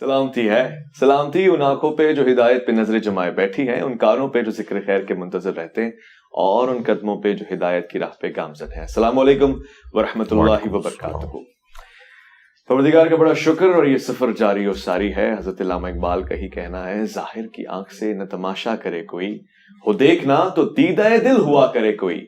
سلامتی ہے، سلامتی ان آنکھوں پہ جو ہدایت پہ نظر جمائے بیٹھی ہیں، ان کانوں پہ جو ذکر خیر کے منتظر رہتے ہیں، اور ان قدموں پہ جو ہدایت کی راہ پہ گامزن ہے۔ السلام علیکم ورحمۃ اللہ وبرکاتہ۔ پروردگار کا بڑا شکر، اور یہ سفر جاری و ساری ہے۔ حضرت علامہ اقبال کا ہی کہنا ہے، ظاہر کی آنکھ سے نہ تماشا کرے کوئی، ہو دیکھنا تو دیدہ دل ہوا کرے کوئی،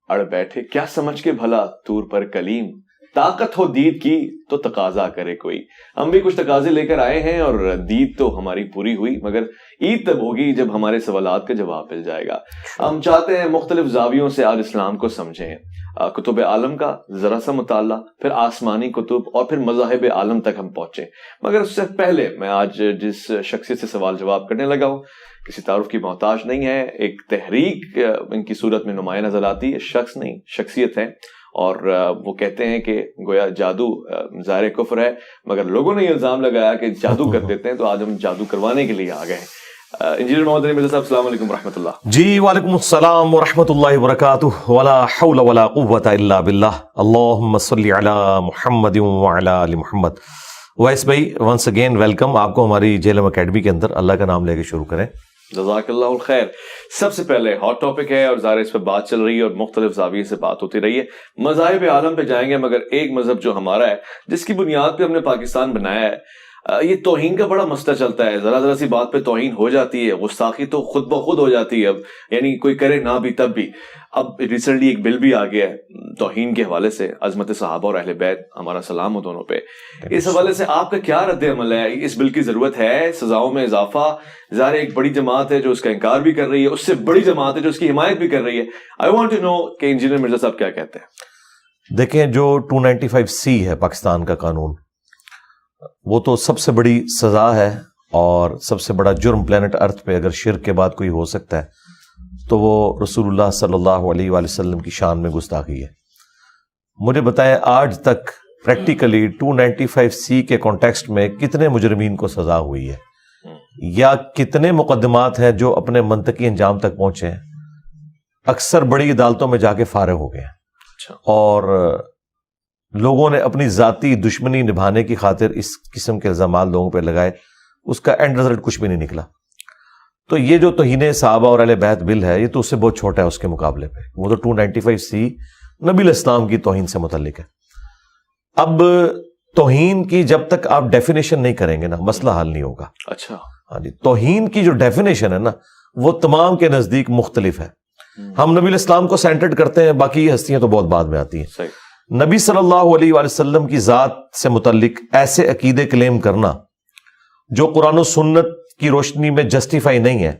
اڑ بیٹھے کیا سمجھ کے بھلا طور پر کلیم، طاقت ہو دید کی تو تقاضا کرے کوئی۔ ہم بھی کچھ تقاضے لے کر آئے ہیں، اور دید تو ہماری پوری ہوئی، مگر عید تب ہوگی جب ہمارے سوالات کا جواب مل جائے گا۔ ہم چاہتے ہیں مختلف زاویوں سے آج اسلام کو سمجھیں، کتب عالم کا ذرا سا مطالعہ، پھر آسمانی کتب، اور پھر مذاہب عالم تک ہم پہنچیں۔ مگر اس سے پہلے میں آج جس شخصیت سے سوال جواب کرنے لگا ہوں، کسی تعارف کی محتاج نہیں ہے، ایک تحریک ان کی صورت میں نمایاں نظر آتی ہے، شخص نہیں شخصیت ہے، اور وہ کہتے ہیں کہ گویا جادو ظاہر کفر ہے، مگر لوگوں نے یہ الزام لگایا کہ جادو کر دیتے ہیں، تو آج ہم جادو کروانے کے لیے آ گئے ہیں۔ انجینئر محمد علی مرزا صاحب، السلام علیکم ورحمۃ اللہ۔ جی وعلیکم السلام ورحمۃ اللہ وبرکاتہ، ولا حول ولا قوۃ الا باللہ، اللہم صلی علی محمد وعلی آل محمد۔ ویس بھائی، ونس اگین ویلکم آپ کو ہماری جیلم اکیڈمی کے اندر۔ اللہ کا نام لے کے شروع کریں۔ جزاک اللہ الخیر۔ سب سے پہلے ہاٹ ٹاپک ہے، اور ظاہر اس پہ بات چل رہی ہے، اور مختلف زاویے سے بات ہوتی رہی ہے۔ مذاہب عالم پہ جائیں گے، مگر ایک مذہب جو ہمارا ہے، جس کی بنیاد پہ ہم نے پاکستان بنایا ہے، یہ توہین کا بڑا مسئلہ چلتا ہے۔ ذرا سی بات پہ توہین ہو جاتی ہے، گستاخی تو خود بخود ہو جاتی ہے، اب یعنی کوئی کرے نہ بھی تب بھی۔ اب ریسنٹلی ایک بل بھی آ گیا ہے توہین کے حوالے سے، عظمت صحابہ اور اہل بیت، ہمارا سلام ہو دونوں پہ۔ اس حوالے سے آپ کا کیا رد عمل ہے؟ اس بل کی ضرورت ہے؟ سزاؤں میں اضافہ؟ ظاہر ایک بڑی جماعت ہے جو اس کا انکار بھی کر رہی ہے، اس سے بڑی جماعت ہے جو اس کی حمایت بھی کر رہی ہے۔ آئی وانٹ ٹو نو کہ انجینئر مرزا صاحب کیا کہتے ہیں؟ دیکھیں، جو 295C ہے پاکستان کا قانون، وہ تو سب سے بڑی سزا ہے، اور سب سے بڑا جرم پلانٹ ارتھ پہ اگر شرک کے بعد کوئی ہو سکتا ہے تو وہ رسول اللہ صلی اللہ علیہ وآلہ وسلم کی شان میں گستاخی ہے۔ مجھے بتائیں آج تک پریکٹیکلی 295C کے کانٹیکسٹ میں کتنے مجرمین کو سزا ہوئی ہے، یا کتنے مقدمات ہیں جو اپنے منطقی انجام تک پہنچے ہیں؟ اکثر بڑی عدالتوں میں جا کے فارغ ہو گئے ہیں، اور لوگوں نے اپنی ذاتی دشمنی نبھانے کی خاطر اس قسم کے الزامات لوگوں پہ لگائے، اس کا اینڈ رزلٹ کچھ بھی نہیں نکلا۔ تو یہ جو توہین صحابہ اور اہل بیت بل ہے، یہ تو اس سے بہت چھوٹا ہے اس کے مقابلے پہ۔ وہ تو 295C نبی الاسلام کی توہین سے متعلق ہے۔ اب توہین کی جب تک آپ ڈیفینیشن نہیں کریں گے نا، مسئلہ حل نہیں ہوگا۔ اچھا، ہاں جی، توہین کی جو ڈیفینیشن ہے نا، وہ تمام کے نزدیک مختلف ہے۔ ہم نبی الاسلام کو سینٹرڈ کرتے ہیں، باقی یہ ہستیاں تو بہت بعد میں آتی ہیں۔ صحیح۔ نبی صلی اللہ علیہ وآلہ وسلم کی ذات سے متعلق ایسے عقیدے کلیم کرنا جو قرآن و سنت کی روشنی میں جسٹیفائی نہیں ہے،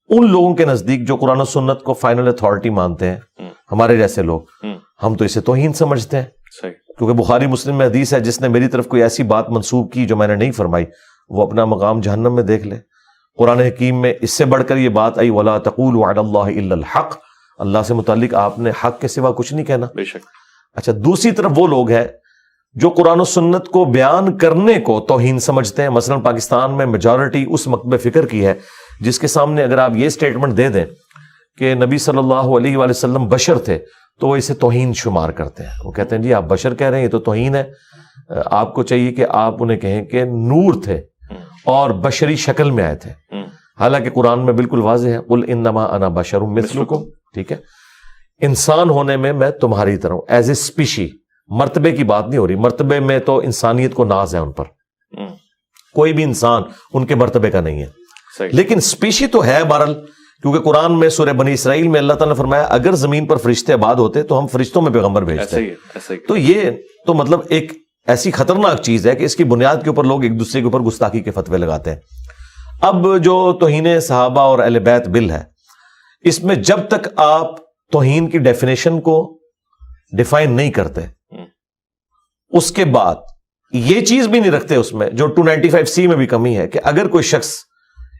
ان لوگوں کے نزدیک جو قرآن و سنت کو فائنل اتھارٹی مانتے ہیں، ہمارے جیسے لوگ، ہم تو اسے توہین سمجھتے ہیں۔ صحیح۔ کیونکہ بخاری مسلم میں حدیث ہے، جس نے میری طرف کوئی ایسی بات منسوب کی جو میں نے نہیں فرمائی، وہ اپنا مقام جہنم میں دیکھ لے۔ قرآن حکیم میں اس سے بڑھ کر یہ بات آئی، وَلَا تَقُولُوا عَلَى اللَّهِ إِلَّا الْحَقَّ، اللہ سے متعلق آپ نے حق کے سوا کچھ نہیں کہنا۔ بے شک۔ اچھا، دوسری طرف وہ لوگ ہیں جو قرآن و سنت کو بیان کرنے کو توہین سمجھتے ہیں۔ مثلا پاکستان میں میجارٹی اس مکتب فکر کی ہے جس کے سامنے اگر آپ یہ سٹیٹمنٹ دے دیں کہ نبی صلی اللہ علیہ وآلہ وسلم بشر تھے، تو وہ اسے توہین شمار کرتے ہیں۔ وہ کہتے ہیں جی آپ بشر کہہ رہے ہیں، یہ تو توہین ہے، آپ کو چاہیے کہ آپ انہیں کہیں کہ نور تھے اور بشری شکل میں آئے تھے۔ حالانکہ قرآن میں بالکل واضح ہے، قل انما انا بشر مثلکم، ٹھیک ہے، انسان ہونے میں میں تمہاری طرح ہوں، ایز اے اسپیشی۔ مرتبے کی بات نہیں ہو رہی، مرتبے میں تو انسانیت کو ناز ہے ان پر، کوئی بھی انسان ان کے مرتبے کا نہیں ہے، لیکن اسپیشی تو ہے بہرحال۔ کیونکہ قرآن میں سورہ بنی اسرائیل میں اللہ تعالیٰ نے فرمایا اگر زمین پر فرشتے آباد ہوتے تو ہم فرشتوں میں پیغمبر بھیجتے ہیں۔ تو یہ تو مطلب ایک ایسی خطرناک چیز ہے کہ اس کی بنیاد کے اوپر لوگ ایک دوسرے کے اوپر گستاخی کے فتوے لگاتے ہیں۔ اب جو توہین صحابہ اور اہل بیت بل ہے، اس میں جب تک آپ توہین کی ڈیفینیشن کو ڈیفائن نہیں کرتے، اس کے بعد یہ چیز بھی نہیں رکھتے اس میں، جو 295C میں بھی کمی ہے، کہ اگر کوئی شخص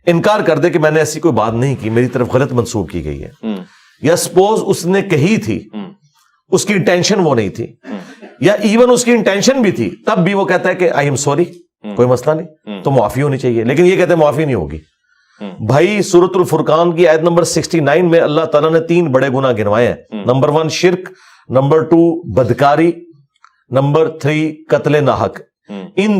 انکار کر دے کہ میں نے ایسی کوئی بات نہیں کی، میری طرف غلط منسوب کی گئی ہے، یا سپوز اس نے کہی تھی، اس کی انٹینشن وہ نہیں تھی، یا ایون اس کی انٹینشن بھی تھی، تب بھی وہ کہتا ہے کہ آئی ایم سوری، کوئی مسئلہ نہیں، تو معافی ہونی چاہیے، لیکن یہ کہتے ہیں معافی نہیں ہوگی۔ بھائی سورۃ الفرقان کی آیت نمبر 69 میں اللہ تعالیٰ نے 3 بڑے گناہ گنوائے ہیں۔ نمبر 1 شرک، نمبر 2 بدکاری، نمبر 3 قتل ناحق۔ ان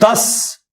10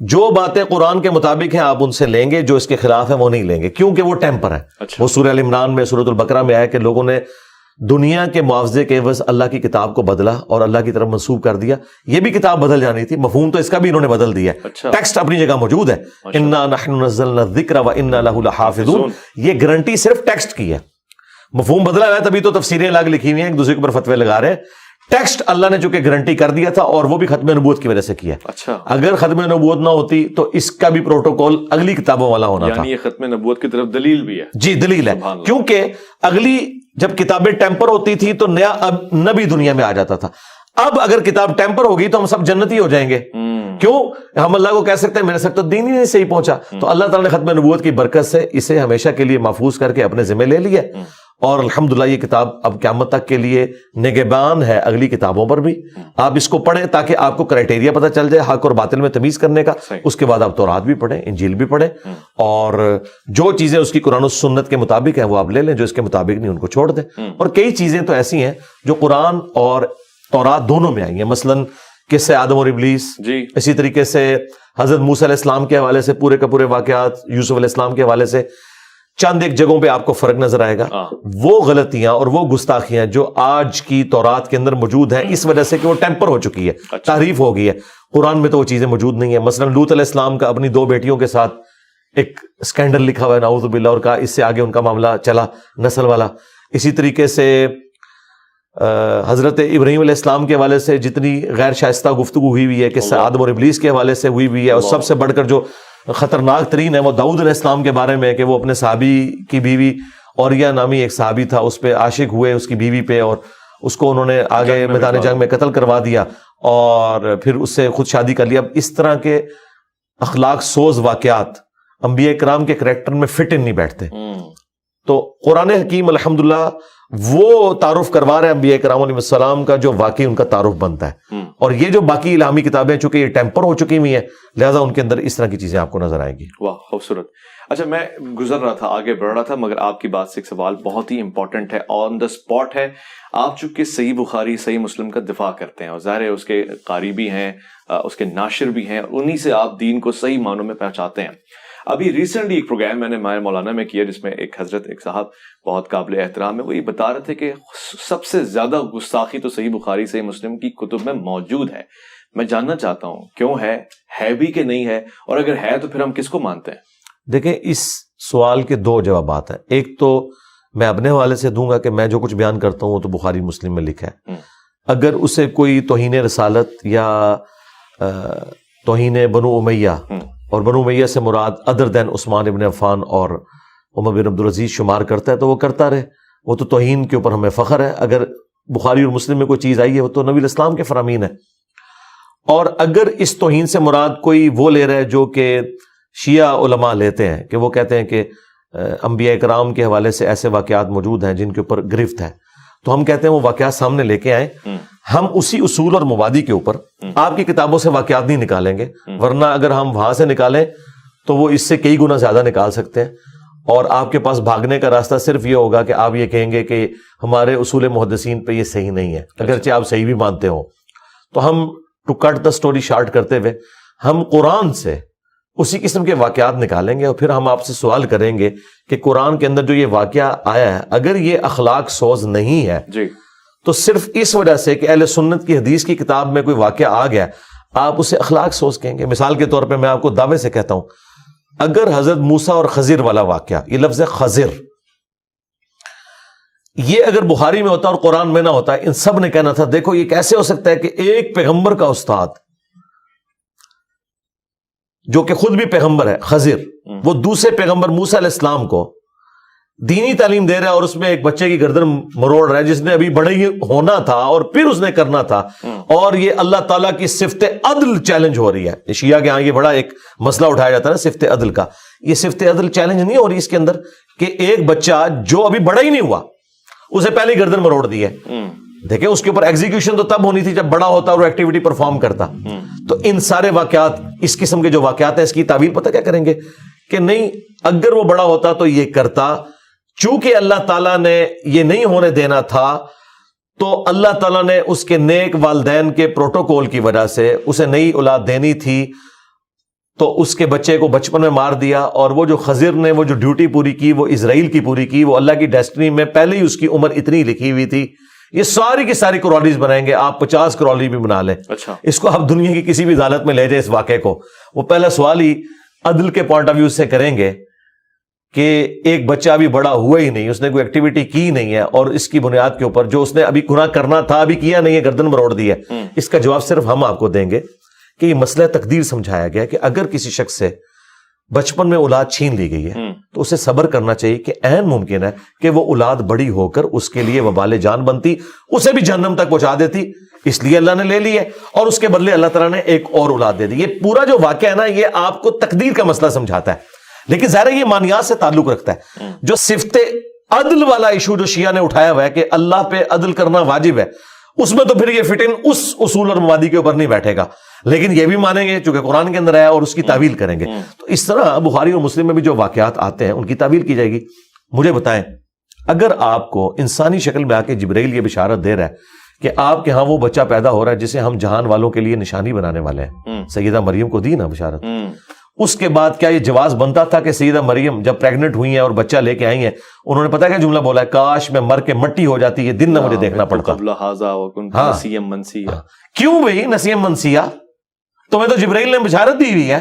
جو باتیں قرآن کے مطابق ہیں آپ ان سے لیں گے، جو اس کے خلاف ہیں وہ نہیں لیں گے، کیونکہ وہ ٹیمپر ہے. اچھا. وہ سورہ ال عمران میں، سورۃ البقرہ میں آیا کہ لوگوں نے دنیا کے معاوضے کے عوض اللہ کی کتاب کو بدلا اور اللہ کی طرف منسوب کر دیا. یہ بھی کتاب بدل جانی تھی، مفہوم تو اس کا بھی انہوں نے بدل دیا ہے. اچھا. ٹیکسٹ اپنی جگہ موجود ہے، انا نحن نزلنا الذکر وانا لہ لحافظون. یہ گارنٹی صرف ٹیکسٹ کی ہے، مفہوم بدلا ہوا ہے، تبھی تو تفسیریں الگ لکھی ہوئی ہیں، ایک دوسرے کے اوپر فتوے لگا رہے ہیں. ٹیکسٹ اللہ نے چونکہ گارنٹی کر دیا تھا، اور وہ بھی ختم نبوت کی وجہ سے کیا. اچھا. اگر ختم نبوت نہ ہوتی تو اس کا بھی پروٹوکول اگلی کتابوں والا ہونا تھا. یعنی یہ ختم نبوت کی طرف دلیل بھی ہے. جی دلیل ہے، کیونکہ اگلی جب کتابیں ٹیمپر ہوتی تھی تو نیا اب نبی دنیا میں آ جاتا تھا. اب اگر کتاب ٹیمپر ہوگی تو ہم سب جنتی ہو جائیں گے. کیوں؟ ہم اللہ کو کہہ سکتے ہیں میرے ساتھ تو دین ہی نہیں صحیح پہنچا. تو اللہ تعالیٰ نے ختم نبوت کی برکت سے اسے ہمیشہ کے لیے محفوظ کر کے اپنے ذمہ لے لیا، اور الحمدللہ یہ کتاب اب قیامت تک کے لیے نگہبان ہے اگلی کتابوں پر بھی. آپ اس کو پڑھیں تاکہ آپ کو کرائٹیریا پتہ چل جائے حق اور باطل میں تمیز کرنے کا. اس کے بعد آپ تورات بھی پڑھیں، انجیل بھی پڑھیں، اور جو چیزیں اس کی قرآن و سنت کے مطابق ہیں وہ آپ لے لیں، جو اس کے مطابق نہیں ان کو چھوڑ دیں. اور کئی چیزیں تو ایسی ہیں جو قرآن اور تورات دونوں میں آئی ہیں، مثلاً قصہ آدم اور ابلیس. جی. اسی طریقے سے حضرت موسیٰ علیہ السلام کے حوالے سے پورے کے پورے واقعات، یوسف علیہ السلام کے حوالے سے چند ایک جگہوں پہ آپ کو فرق نظر آئے گا. وہ غلطیاں اور وہ گستاخیاں جو آج کی تورات کے اندر موجود ہیں اس وجہ سے کہ وہ ٹیمپر ہو چکی ہے، تحریف ہو گئی ہے. قرآن میں تو وہ چیزیں موجود نہیں ہیں. مثلا لوط علیہ السلام کا اپنی 2 بیٹیوں کے ساتھ ایک اسکینڈل لکھا ہوا ہے نعوذ باللہ، اور کہا اس سے آگے ان کا معاملہ چلا نسل والا. اسی طریقے سے حضرت ابراہیم علیہ السلام کے حوالے سے جتنی غیر شائستہ گفتگو ہوئی ہے کہ آدم اور ابلیس کے حوالے سے ہوئی ہے، اور سب سے بڑھ کر جو خطرناک ترین ہے وہ داؤد علیہ السلام کے بارے میں کہ وہ اپنے صحابی کی بیوی اوریہ نامی ایک صحابی تھا اس پہ عاشق ہوئے اس کی بیوی پہ، اور اس کو انہوں نے آگے میدان جنگ میں قتل کروا دیا اور پھر اس سے خود شادی کر لیا. اب اس طرح کے اخلاق سوز واقعات انبیاء کرام کے کریکٹر میں فٹ ان نہیں بیٹھتے. تو قرآن حکیم الحمدللہ وہ تعارف کروا رہے ہیں انبیاء کرام علیہ السلام کا جو واقعی ان کا تعارف بنتا ہے. اور یہ جو باقی الہامی کتابیں چونکہ یہ ٹیمپر ہو چکی ہوئی ہیں لہٰذا ان کے اندر اس طرح کی چیزیں آپ کو نظر آئیں گی. واہ خوبصورت. اچھا میں گزر رہا تھا، آگے بڑھ رہا تھا، مگر آپ کی بات سے ایک سوال بہت ہی امپورٹنٹ ہے، آن دا اسپاٹ ہے. آپ چونکہ صحیح بخاری صحیح مسلم کا دفاع کرتے ہیں، اور ظاہر ہے اس کے قاری بھی ہیں، اس کے ناشر بھی ہیں، انہی سے آپ دین کو صحیح معنوں میں پہنچاتے ہیں. ابھی ریسنٹلی ایک پروگرام میں نے ماہر مولانا میں کیا جس میں ایک حضرت ایک صاحب بہت قابل احترام ہے، وہ یہ بتا رہے تھے کہ سب سے زیادہ گستاخی تو صحیح بخاری صحیح مسلم کی کتب میں موجود ہے. میں جاننا چاہتا ہوں کیوں ہے بھی کہ نہیں ہے، اور اگر ہے تو پھر ہم کس کو مانتے ہیں؟ دیکھیں اس سوال کے 2 جوابات ہیں. ایک تو میں اپنے حوالے سے دوں گا کہ میں جو کچھ بیان کرتا ہوں وہ تو بخاری مسلم میں لکھا ہے. اگر اسے کوئی توہین رسالت یا توہین بنو امیہ، اور بنو امیہ سے مراد ادر دین عثمان ابن عفان اور عمر بن عبدالعزیز شمار کرتا ہے تو وہ کرتا رہے، وہ تو توہین کے اوپر ہمیں فخر ہے. اگر بخاری اور مسلم میں کوئی چیز آئی ہے وہ تو نبی الاسلام کے فرامین ہے. اور اگر اس توہین سے مراد کوئی وہ لے رہا ہے جو کہ شیعہ علماء لیتے ہیں کہ وہ کہتے ہیں کہ انبیاء کرام کے حوالے سے ایسے واقعات موجود ہیں جن کے اوپر گرفت ہے، تو ہم کہتے ہیں وہ واقعات سامنے لے کے آئیں. ہم اسی اصول اور مبادی کے اوپر آپ کی کتابوں سے واقعات نہیں نکالیں گے، ورنہ اگر ہم وہاں سے نکالیں تو وہ اس سے کئی گنا زیادہ نکال سکتے ہیں، اور آپ کے پاس بھاگنے کا راستہ صرف یہ ہوگا کہ آپ یہ کہیں گے کہ ہمارے اصول محدثین پہ یہ صحیح نہیں ہے، اگرچہ آپ صحیح بھی مانتے ہو. تو ہم to cut the story short کرتے ہوئے ہم قرآن سے اسی قسم کے واقعات نکالیں گے، اور پھر ہم آپ سے سوال کریں گے کہ قرآن کے اندر جو یہ واقعہ آیا ہے اگر یہ اخلاق سوز نہیں ہے تو صرف اس وجہ سے کہ اہل سنت کی حدیث کی کتاب میں کوئی واقعہ آ گیا آپ اسے اخلاق سوز کہیں گے. مثال کے طور پہ میں آپ کو دعوے سے کہتا ہوں، اگر حضرت موسیٰ اور خضر والا واقعہ، یہ لفظ خضر، یہ اگر بخاری میں ہوتا اور قرآن میں نہ ہوتا، ان سب نے کہنا تھا دیکھو یہ کیسے ہو سکتا ہے کہ ایک پیغمبر کا استاد جو کہ خود بھی پیغمبر ہے خضر، وہ دوسرے پیغمبر موسیٰ علیہ السلام کو دینی تعلیم دے رہا ہے، اور اس میں ایک بچے کی گردن مروڑ رہا ہے جس نے ابھی بڑے ہی ہونا تھا اور پھر اس نے کرنا تھا. اور یہ اللہ تعالیٰ کی صفت عدل چیلنج ہو رہی ہے. شیعہ کے ہاں یہ بڑا ایک مسئلہ اٹھایا جاتا ہے نا صفت عدل کا. یہ صفت عدل چیلنج نہیں ہو رہی اس کے اندر کہ ایک بچہ جو ابھی بڑا ہی نہیں ہوا اسے پہلے ہی گردن مروڑ دی ہے. دیکھیں اس کے اوپر ایگزیکیوشن تو تب ہونی تھی جب بڑا ہوتا اور ایکٹیویٹی پرفارم کرتا. تو ان سارے واقعات، اس قسم کے جو واقعات ہیں، اس کی تعویل پتہ کیا کریں گے کہ نہیں اگر وہ بڑا ہوتا تو یہ کرتا، چونکہ اللہ تعالیٰ نے یہ نہیں ہونے دینا تھا تو اللہ تعالیٰ نے اس کے نیک والدین کے پروٹوکول کی وجہ سے اسے نئی اولاد دینی تھی تو اس کے بچے کو بچپن میں مار دیا، اور وہ جو خضر نے وہ جو ڈیوٹی پوری کی وہ اسرائیل کی پوری کی، وہ اللہ کی ڈیسٹنی میں پہلے ہی اس کی عمر اتنی لکھی ہوئی تھی، یہ ساری کی ساری کرالز بنائیں گے، آپ 50 کرالز بھی بنا لیں، اچھا اس کو آپ دنیا کی کسی بھی عدالت میں لے جائیں اس واقعے کو، وہ پہلا سوال ہی عدل کے پوائنٹ آف ویو سے کریں گے کہ ایک بچہ ابھی بڑا ہوا ہی نہیں، اس نے کوئی ایکٹیویٹی کی نہیں ہے، اور اس کی بنیاد کے اوپر جو اس نے ابھی گناہ کرنا تھا ابھی کیا نہیں ہے، گردن مروڑ دی ہے، اس کا جواب صرف ہم آپ کو دیں گے کہ یہ مسئلہ تقدیر سمجھایا گیا کہ اگر کسی شخص سے بچپن میں اولاد چھین لی گئی ہے تو اسے صبر کرنا چاہیے کہ عین ممکن ہے کہ وہ اولاد بڑی ہو کر اس کے لیے وبال جان بنتی، اسے بھی جہنم تک پہنچا دیتی، اس لیے اللہ نے لے لی ہے، اور اس کے بدلے اللہ تعالیٰ نے ایک اور اولاد دے دی۔ یہ پورا جو واقعہ ہے نا، یہ آپ کو تقدیر کا مسئلہ سمجھاتا ہے، لیکن ظاہر ہے یہ مانیات سے تعلق رکھتا ہے۔ جو صفت عدل والا ایشو جو شیعہ نے اٹھایا ہوا ہے کہ اللہ پہ عدل کرنا واجب ہے، اس میں تو پھر یہ فٹ ان اس اصول اور مبادی کے اوپر نہیں بیٹھے گا، لیکن یہ بھی مانیں گے چونکہ قرآن کے اندر ہے اور اس کی تعویل کریں گے۔ تو اس طرح بخاری اور مسلم میں بھی جو واقعات آتے ہیں ان کی تعویل کی جائے گی۔ مجھے بتائیں، اگر آپ کو انسانی شکل میں آ کے جبرائیل یہ بشارت دے رہا ہے کہ آپ کے ہاں وہ بچہ پیدا ہو رہا ہے جسے ہم جہان والوں کے لیے نشانی بنانے والے ہیں، سیدہ مریم کو دی نا بشارت، اس کے بعد کیا یہ جواز بنتا تھا کہ سیدہ مریم جب پریگننٹ ہوئی ہیں اور بچہ لے کے آئی ہیں، انہوں نے پتا کیا جملہ بولا ہے؟ کاش میں مر کے مٹی ہو جاتی، یہ دن نہ مجھے دیکھنا پڑتا۔ نسیم منسیہ۔ کیوں بھائی نسیم منسیہ؟ تمہیں تو جبرائیل نے بشارت دی ہوئی ہے،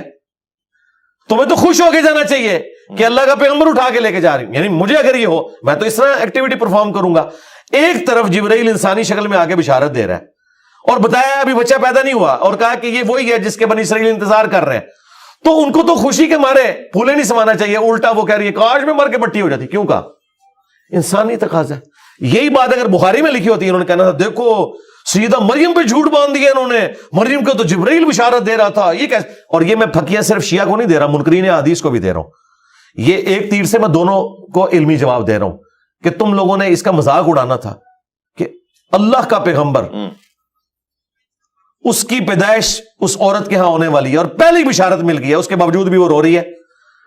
تمہیں تو خوش ہو کے جانا چاہیے کہ اللہ کا پیغمبر اٹھا کے لے کے جا رہی ہوں، یعنی مجھے اگر یہ ہو میں تو اس طرح ایکٹیویٹی پرفارم کروں گا۔ ایک طرف جبرائیل انسانی شکل میں آ کے بشارت دے رہا ہے اور بتایا ابھی بچہ پیدا نہیں ہوا، اور کہا کہ یہ وہی ہے جس کے بنی اسرائیل انتظار کر رہے ہیں، تو ان کو تو خوشی کے مارے پھولے نہیں سمانا چاہیے، الٹا وہ کہہ رہی ہے کاش میں مر کے مٹی ہو جاتی۔ کیوں کہا؟ انسانی تقاضا ہے۔ یہی بات اگر بخاری میں لکھی ہوتی انہوں نے کہنا تھا دیکھو سیدہ مریم پہ جھوٹ باندھ دیا انہوں نے، مریم کو تو جبرائیل بشارت دے رہا تھا، یہ کیسے؟ اور یہ میں پھکیاں صرف شیعہ کو نہیں دے رہا، منکرین حدیث کو بھی دے رہا ہوں، یہ ایک تیر سے میں دونوں کو علمی جواب دے رہا ہوں کہ تم لوگوں نے اس کا مذاق اڑانا تھا کہ اللہ کا پیغمبر اس کی پیدائش اس عورت کے ہاں ہونے والی ہے اور پہلی بشارت مل گئی ہے، اس کے باوجود بھی وہ رو رہی ہے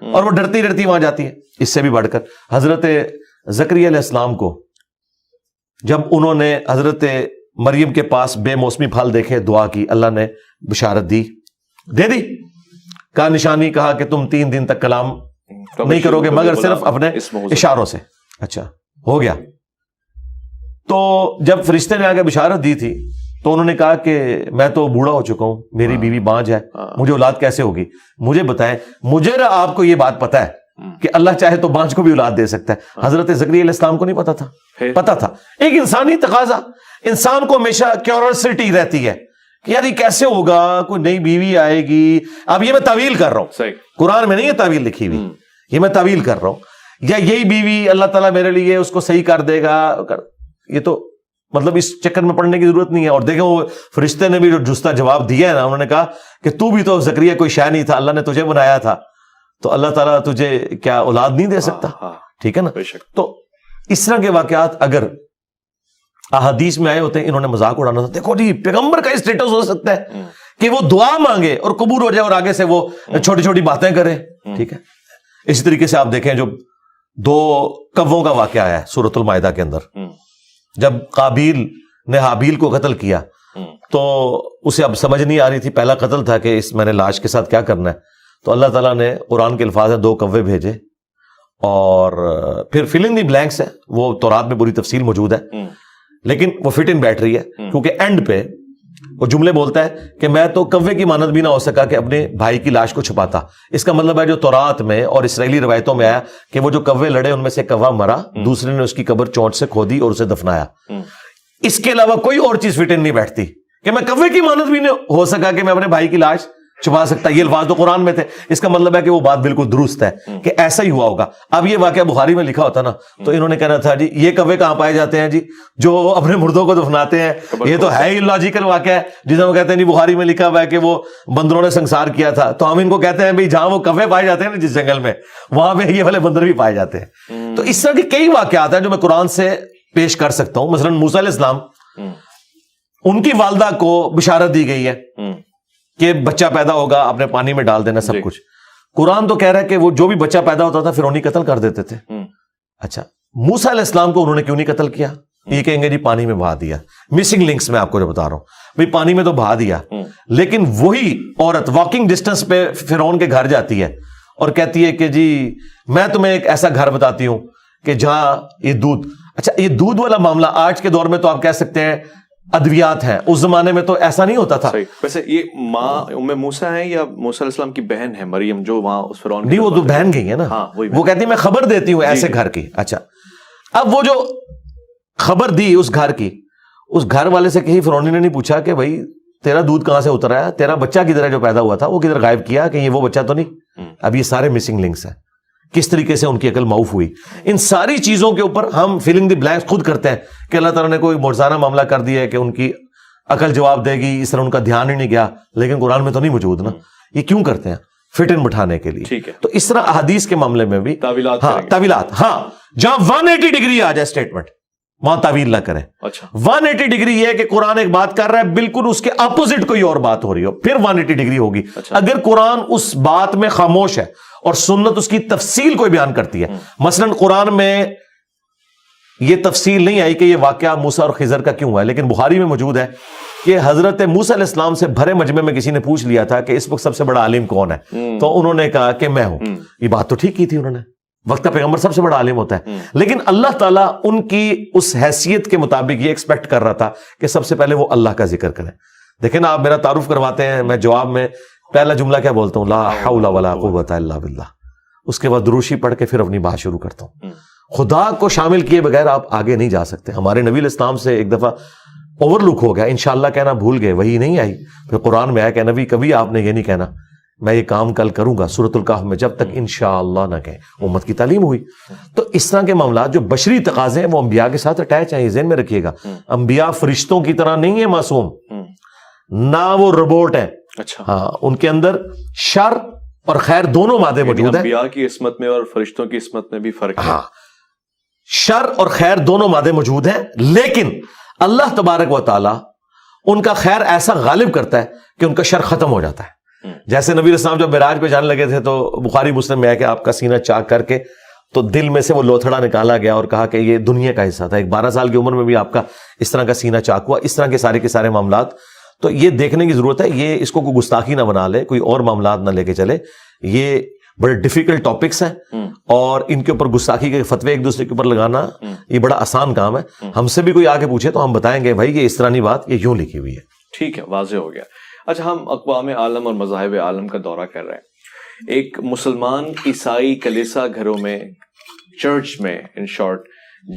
اور وہ ڈرتی ڈرتی وہاں جاتی ہے۔ اس سے بھی بڑھ کر حضرت زکریا علیہ السلام کو جب انہوں نے حضرت مریم کے پاس بے موسمی پھل دیکھے، دعا کی، اللہ نے بشارت دی، دے دی، کا نشانی کہا کہ تم 3 دن تک کلام نہیں کرو گے مگر صرف اپنے اشاروں سے۔ اچھا ہو گیا۔ تو جب فرشتے نے آگے بشارت دی تھی تو انہوں نے کہا کہ میں تو بوڑھا ہو چکا ہوں، میری بیوی بانجھ ہے، مجھے اولاد کیسے ہوگی؟ مجھے بتائیں، مجھے آپ کو یہ بات پتا ہے کہ اللہ چاہے تو بانجھ کو بھی اولاد دے سکتا ہے، حضرت زکریا علیہ السلام کو نہیں پتا تھا؟ پتا تھا۔ ایک انسانی تقاضا، انسان کو ہمیشہ کیوریوسٹی رہتی ہے کہ یار یہ کیسے ہوگا، کوئی نئی بیوی آئے گی۔ اب یہ میں تعویل کر رہا ہوں، قرآن میں نہیں یہ تعویل لکھی ہوئی، یہ میں تعویل کر رہا ہوں، یا یہی بیوی اللہ تعالیٰ میرے لیے اس کو صحیح کر دے گا، یہ تو مطلب اس چکر میں پڑنے کی ضرورت نہیں ہے۔ اور دیکھیں وہ فرشتے نے بھی جو جستا جواب دیا ہے نا، انہوں نے کہا کہ تو بھی تو زکریا کوئی شے نہیں تھا، اللہ نے تجھے بنایا تھا، تو اللہ تعالیٰ تجھے کیا اولاد نہیں دے سکتا؟ ٹھیک ہے نا۔ تو اس طرح کے واقعات اگر احادیث میں آئے ہوتے ہیں، انہوں نے مذاق اڑانا تھا، دیکھو جی پیغمبر کا اسٹیٹس ہو سکتا ہے کہ وہ دعا مانگے اور قبول ہو جائے اور آگے سے وہ چھوٹی چھوٹی باتیں کرے، ٹھیک ہے۔ اسی طریقے سے آپ دیکھیں جو 2 کووں کا واقعہ ہے سورۃ المائدہ کے اندر، جب قابیل نے حابیل کو قتل کیا تو اسے اب سمجھ نہیں آ رہی تھی، پہلا قتل تھا کہ میں نے لاش کے ساتھ کیا کرنا ہے، تو اللہ تعالیٰ نے قرآن کے الفاظ ہیں 2 کوے بھیجے، اور پھر فل ان دی بلینکس ہے، وہ تورات میں پوری تفصیل موجود ہے، لیکن وہ فٹ ان بیٹھ رہی ہے کیونکہ اینڈ پہ وہ جملے بولتا ہے کہ میں تو کوے کی مانند بھی نہ ہو سکا کہ اپنے بھائی کی لاش کو چھپاتا۔ اس کا مطلب ہے جو تورات میں اور اسرائیلی روایتوں میں آیا کہ وہ جو کوے لڑے ان میں سے کوا مرا، دوسرے نے اس کی قبر چونٹ سے کھودی اور اسے دفنایا۔ اس کے علاوہ کوئی اور چیز فٹ ان نہیں بیٹھتی کہ میں کوے کی مانند بھی نہیں ہو سکا کہ میں اپنے بھائی کی لاش چھپا سکتا۔ یہ الفاظ تو قرآن میں تھے، اس کا مطلب ہے کہ وہ بات بالکل درست ہے کہ ایسا ہی ہوا ہوگا۔ اب یہ واقعہ بخاری میں لکھا ہوتا نا تو انہوں نے کہنا تھا جی یہ کوے کہاں پائے جاتے ہیں جی جو اپنے مردوں کو دفناتے ہیں، یہ تو ہے ہی لاجیکل واقعہ ہے، جس میں وہ کہتے ہیں جی بخاری میں لکھا ہوا ہے کہ وہ بندروں نے سنسار کیا تھا، تو ہم ان کو کہتے ہیں بھائی جہاں وہ کوے پائے جاتے ہیں نا جس جنگل میں، وہاں پہ یہ والے بندر بھی پائے جاتے ہیں۔ تو اس طرح کے کئی واقعات ہیں جو میں قرآن سے پیش کر سکتا ہوں۔ مثلا موسیٰ علیہ السلام، ان کی والدہ کو بشارت دی گئی ہے کہ بچہ پیدا ہوگا، اپنے پانی میں ڈال دینا، سب کچھ۔ قرآن تو کہہ رہا ہے کہ وہ جو بھی بچہ پیدا ہوتا تھا فرعونی قتل کر دیتے تھے۔ اچھا موسیٰ علیہ السلام کو انہوں نے کیوں نہیں قتل کیا؟ یہ کہیں گے جی پانی میں بہا دیا. مسنگ لنکس میں آپ کو جو بتا رہا ہوں بھائی, پانی میں تو بہا دیا, لیکن وہی عورت واکنگ ڈسٹینس پہ فرعون کے گھر جاتی ہے اور کہتی ہے کہ جی میں تمہیں ایک ایسا گھر بتاتی ہوں کہ جہاں یہ دودھ. اچھا, یہ دودھ والا معاملہ آج کے دور میں تو آپ کہہ سکتے ہیں ادویات ہیں, اس زمانے میں تو ایسا نہیں ہوتا تھا. ویسے یہ ماں ام موسیٰ ہیں یا موسیٰ علیہ السلام کی بہن ہے مریم جو وہاں اس فرعون نہیں, وہ تو بہن گئی ہے نا, وہ کہتی ہے میں خبر دیتی ہوں ایسے گھر کی. اچھا, اب وہ جو خبر دی اس گھر کی, اس گھر والے سے کہیں فرعون نے نہیں پوچھا کہ بھائی تیرا دودھ کہاں سے اترا ہے, تیرا بچہ کدھر ہے جو پیدا ہوا تھا, وہ کدھر غائب کیا, کہ یہ وہ بچہ تو نہیں. اب یہ سارے مسنگ لنکس ہیں, کس طریقے سے ان کی عقل معاف ہوئی. ان ساری چیزوں کے اوپر ہم فلنگ دی بلینکس خود کرتے ہیں کہ اللہ تعالیٰ نے کوئی معجزانہ معاملہ کر دیا ہے کہ ان کی عقل جواب دے گی, اس طرح ان کا دھیان ہی نہیں گیا, لیکن قرآن میں تو نہیں موجود نا. یہ کیوں کرتے ہیں؟ فٹ ان بٹھانے کے لیے. تو اس طرح احادیث کے معاملے میں بھی تعویلات, ہاں جہاں 180 ڈگری آ جائے اسٹیٹمنٹ وہاں تعویل نہ کریں. 180 ڈگری یہ ہے کہ قرآن ایک بات کر رہا ہے, بالکل اس کے اپوزٹ کوئی اور بات ہو رہی ہو, پھر 180 ڈگری ہوگی. اگر قرآن اس بات میں خاموش ہے اور سنت اس کی تفصیل کوئی بیان کرتی ہے, مثلا قرآن میں یہ تفصیل نہیں آئی کہ یہ واقعہ موسیٰ اور خضر کا کیوں ہے, لیکن بخاری میں موجود ہے کہ حضرت موسیٰ علیہ السلام سے بھرے مجمع میں کسی نے پوچھ لیا تھا کہ اس وقت سب سے بڑا عالم کون ہے, تو انہوں نے کہا کہ میں ہوں. یہ بات تو ٹھیک کی تھی انہوں نے, وقت کا پیغمبر سب سے بڑا عالم ہوتا ہے, لیکن اللہ تعالیٰ ان کی اس حیثیت کے مطابق یہ ایکسپیکٹ کر رہا تھا کہ سب سے پہلے وہ اللہ کا ذکر کریں. دیکھیں نا, آپ میرا تعارف کرواتے ہیں, میں جواب میں پہلا جملہ کیا بولتا ہوں, لا حول ولا قوت الا باللہ, اس کے بعد دروشی پڑھ کے پھر اپنی بات شروع کرتا ہوں. خدا کو شامل کیے بغیر آپ آگے نہیں جا سکتے. ہمارے نبی علیہ السلام سے ایک دفعہ اوور لک ہو گیا, انشاءاللہ کہنا بھول گئے, وہی نہیں آئی, پھر قرآن میں آیا کہ نبی کبھی آپ نے یہ نہیں کہنا میں یہ کام کل کروں گا, سورۃ الکہف میں, جب تک انشاءاللہ نہ کہیں. امت کی تعلیم ہوئی. تو اس طرح کے معاملات جو بشری تقاضے ہیں وہ انبیاء کے ساتھ اٹیچ ہیں, یہ ذہن میں رکھیے گا. انبیاء فرشتوں کی طرح نہیں ہے معصوم, نہ وہ روبوٹ ہیں. ہاں, ان کے اندر شر اور خیر دونوں مادے موجود ہیں. انبیاء کی عصمت میں اور فرشتوں کی عصمت میں بھی فرق ہے. ہاں, شر اور خیر دونوں مادے موجود ہیں, لیکن اللہ تبارک و تعالی ان کا خیر ایسا غالب کرتا ہے کہ ان کا شر ختم ہو جاتا ہے. جیسے نبی علیہ السلام جب معراج پہ جانے لگے تھے تو بخاری مسلم میں ہے کہ آپ کا سینہ چاک کر کے تو دل میں سے وہ لوتھڑا نکالا گیا اور کہا کہ یہ دنیا کا حصہ تھا. ایک 12 سال کی عمر میں بھی آپ کا اس طرح کا سینہ چاک ہوا. اس طرح کے سارے معاملات, تو یہ دیکھنے کی ضرورت ہے. یہ اس کو کوئی گستاخی نہ بنا لے, کوئی اور معاملات نہ لے کے چلے. یہ بڑے ڈیفیکلٹ ٹاپکس ہیں اور ان کے اوپر گستاخی کے فتوے ایک دوسرے کے اوپر لگانا یہ بڑا آسان کام ہے. ہم سے بھی کوئی آگے پوچھے تو ہم بتائیں گے بھائی یہ اس طرح نہیں بات, یہ یوں لکھی ہوئی ہے. ٹھیک ہے, واضح ہو گیا. اچھا, ہم اقوام عالم اور مذاہب عالم کا دورہ کر رہے ہیں. ایک مسلمان عیسائی کلیسا گھروں میں, چرچ میں ان شارٹ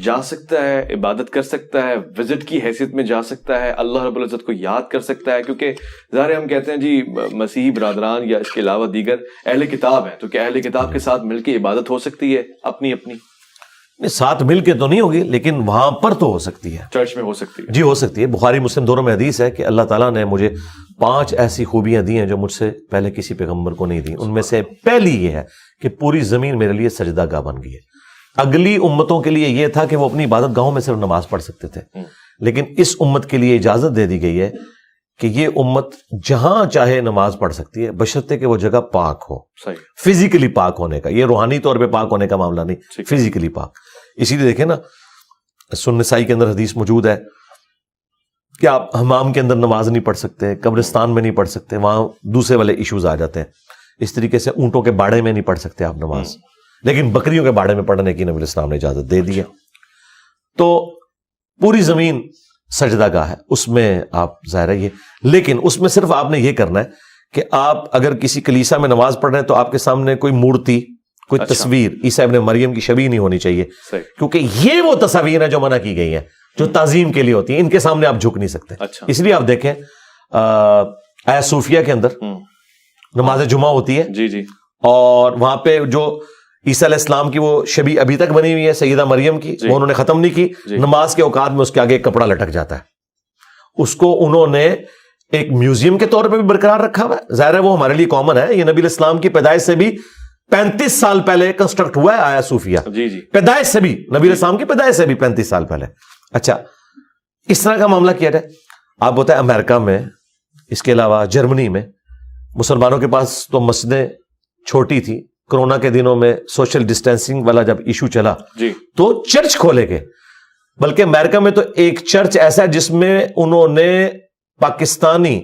جا سکتا ہے, عبادت کر سکتا ہے, وزٹ کی حیثیت میں جا سکتا ہے, اللہ رب العزت کو یاد کر سکتا ہے, کیونکہ ظاہر ہم کہتے ہیں جی مسیحی برادران یا اس کے علاوہ دیگر اہل کتاب ہیں, تو کیا اہل کتاب کے ساتھ مل کے عبادت ہو سکتی ہے اپنی اپنی؟ ساتھ مل کے تو نہیں ہوگی, لیکن وہاں پر تو ہو سکتی ہے, چرچ میں ہو سکتی ہے. جی ہو سکتی ہے. بخاری مسلم دونوں میں حدیث ہے کہ اللہ تعالیٰ نے مجھے 5 ایسی خوبیاں دی ہیں جو مجھ سے پہلے کسی پیغمبر کو نہیں دی. ان میں سے پہلی یہ ہے کہ پوری زمین میرے لیے سجدہ گاہ بن گئی ہے. اگلی امتوں کے لیے یہ تھا کہ وہ اپنی عبادت گاہوں میں صرف نماز پڑھ سکتے تھے, لیکن اس امت کے لیے اجازت دے دی گئی ہے کہ یہ امت جہاں چاہے نماز پڑھ سکتی ہے, بشرطے کہ وہ جگہ پاک ہو. فزیکلی پاک ہونے کا, یہ روحانی طور پہ پاک ہونے کا معاملہ نہیں, فزیکلی پاک. اسی لیے دیکھیں نا, سنن نسائی کے اندر حدیث موجود ہے کہ آپ حمام کے اندر نماز نہیں پڑھ سکتے, قبرستان میں نہیں پڑھ سکتے, وہاں دوسرے والے ایشوز آ جاتے ہیں. اس طریقے سے اونٹوں کے باڑے میں نہیں پڑھ سکتے آپ نماز, لیکن بکریوں کے باڑے میں پڑھنے کی نبی علیہ السلام نے اجازت دے دی ہے. تو پوری زمین سجدہ گاہ ہے, اس میں آپ ظاہر ہے یہ, لیکن اس میں صرف آپ نے یہ کرنا ہے کہ آپ اگر کسی کلیسا میں نماز پڑھ رہے ہیں تو آپ کے سامنے کوئی مورتی, کوئی تصویر عیسیٰ ابن مریم کی شبیہ نہیں ہونی چاہیے, کیونکہ یہ وہ تصاویر ہیں جو منع کی گئی ہیں, جو تعظیم کے لیے ہوتی ہیں, ان کے سامنے آپ جھک نہیں سکتے. اس لیے آپ دیکھیں آیا صوفیہ کے اندر نماز جمعہ ہوتی ہے, جی جی, اور وہاں پہ جو عیسیٰ علیہ السلام کی وہ شبیہ ابھی تک بنی ہوئی ہے سیدہ مریم کی, وہ انہوں نے ختم نہیں کی. نماز کے اوقات میں اس کے آگے ایک کپڑا لٹک جاتا ہے, اس کو انہوں نے ایک میوزیم کے طور پہ بھی برقرار رکھا ہوا ہے. ظاہر ہے وہ ہمارے لیے کامن ہے, یہ نبی علیہ السلام کی پیدائش سے بھی 35 سال پہلے کنسٹرکٹ ہوا ہے آیا صوفیہ, پیدائش سے بھی, نبی علیہ السلام کی پیدائش سے بھی 35 سال پہلے. اچھا, اس طرح کا معاملہ کیا جائے. آپ بتائیں امریکہ میں, اس کے علاوہ جرمنی میں مسلمانوں کے پاس تو مسجدیں چھوٹی تھی. کرونا کے دنوں میں سوشل ڈسٹینسنگ والا جب ایشو چلا تو چرچ کھولے گئے, بلکہ امریکہ میں تو ایک چرچ ایسا ہے جس میں انہوں نے پاکستانی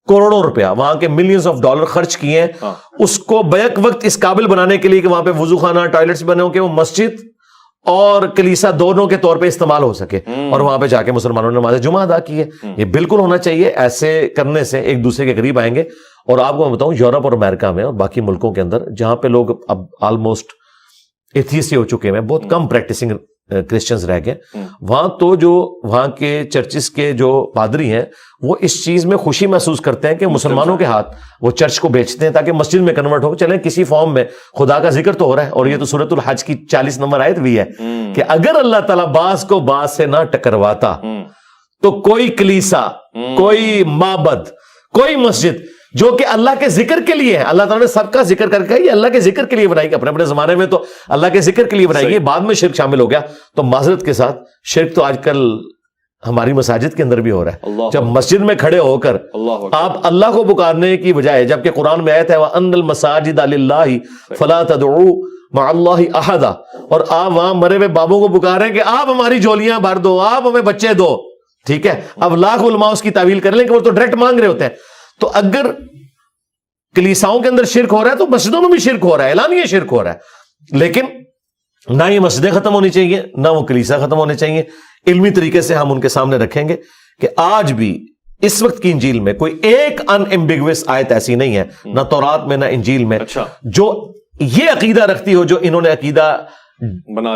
کروڑوں روپیہ، وہاں کے ملینز آف ڈالر خرچ کیے ہیں اس کو بیک وقت اس قابل بنانے کے لیے کہ وہاں پہ وضو خانہ، ٹوائلٹس بنے ہوں کہ وہ مسجد اور کلیسا دونوں کے طور پہ استعمال ہو سکے، اور وہاں پہ جا کے مسلمانوں نے نماز جمعہ ادا کی ہے۔ یہ بالکل ہونا چاہیے، ایسے کرنے سے ایک دوسرے کے قریب آئیں گے۔ اور آپ کو میں بتاؤں، یورپ اور امریکہ میں اور باقی ملکوں کے اندر جہاں پہ لوگ اب آلموسٹ ایتھیسٹ ہو چکے ہیں، بہت کم پریکٹسنگ کرسچنز رہ گئے، وہاں تو جو وہاں کے چرچز کے جو پادری ہیں وہ اس چیز میں خوشی محسوس کرتے ہیں کہ مسلمانوں کے ہاتھ وہ چرچ کو بیچتے ہیں تاکہ مسجد میں کنورٹ ہو، چلیں کسی فارم میں خدا کا ذکر تو ہو رہا ہے۔ اور یہ تو سورۃ الحج کی 40 نمبر آیت بھی ہے کہ اگر اللہ تعالیٰ بعض کو بعض سے نہ ٹکرواتا تو کوئی کلیسا، کوئی معبد، کوئی مسجد جو کہ اللہ کے ذکر کے لیے ہے، اللہ تعالیٰ نے سب کا ذکر کر کے یہ اللہ کے ذکر کے لیے بنائی گئی، اپنے اپنے زمانے میں تو اللہ کے ذکر کے لیے بنائی گئی، بعد میں شرک شامل ہو گیا۔ تو معذرت کے ساتھ شرک تو آج کل ہماری مساجد کے اندر بھی ہو رہا ہے، جب مسجد میں کھڑے ہو کر آپ اللہ کو پکارنے کی بجائے، جبکہ قرآن میں آیت ہے وَأَنَّ الْمَسَاجِدَ لِلَّهِ فَلَا تَدْعُوا مَعَ اللَّهِ أَحَدًا، اور آپ وہاں مرے ہوئے بابوں کو پکاریں کہ آپ ہماری جھولیاں بھر دو، آپ ہمیں بچے دو، ٹھیک ہے۔ اب لاکھ علماء اس کی تعویل کر لیں کہ وہ تو ڈائریکٹ مانگ رہے ہوتے ہیں۔ تو اگر کلیساؤں کے اندر شرک ہو رہا ہے تو مسجدوں میں بھی شرک ہو رہا ہے، اعلانیہ شرک ہو رہا ہے۔ لیکن نہ یہ مسجدیں ختم ہونی چاہیے، نہ وہ کلیسا ختم ہونے چاہیے۔ علمی طریقے سے ہم ان کے سامنے رکھیں گے کہ آج بھی اس وقت کی انجیل میں کوئی ایک ان ایمبیگوس آیت ایسی نہیں ہے، نہ تورات میں نہ انجیل میں، جو یہ عقیدہ رکھتی ہو جو انہوں نے عقیدہ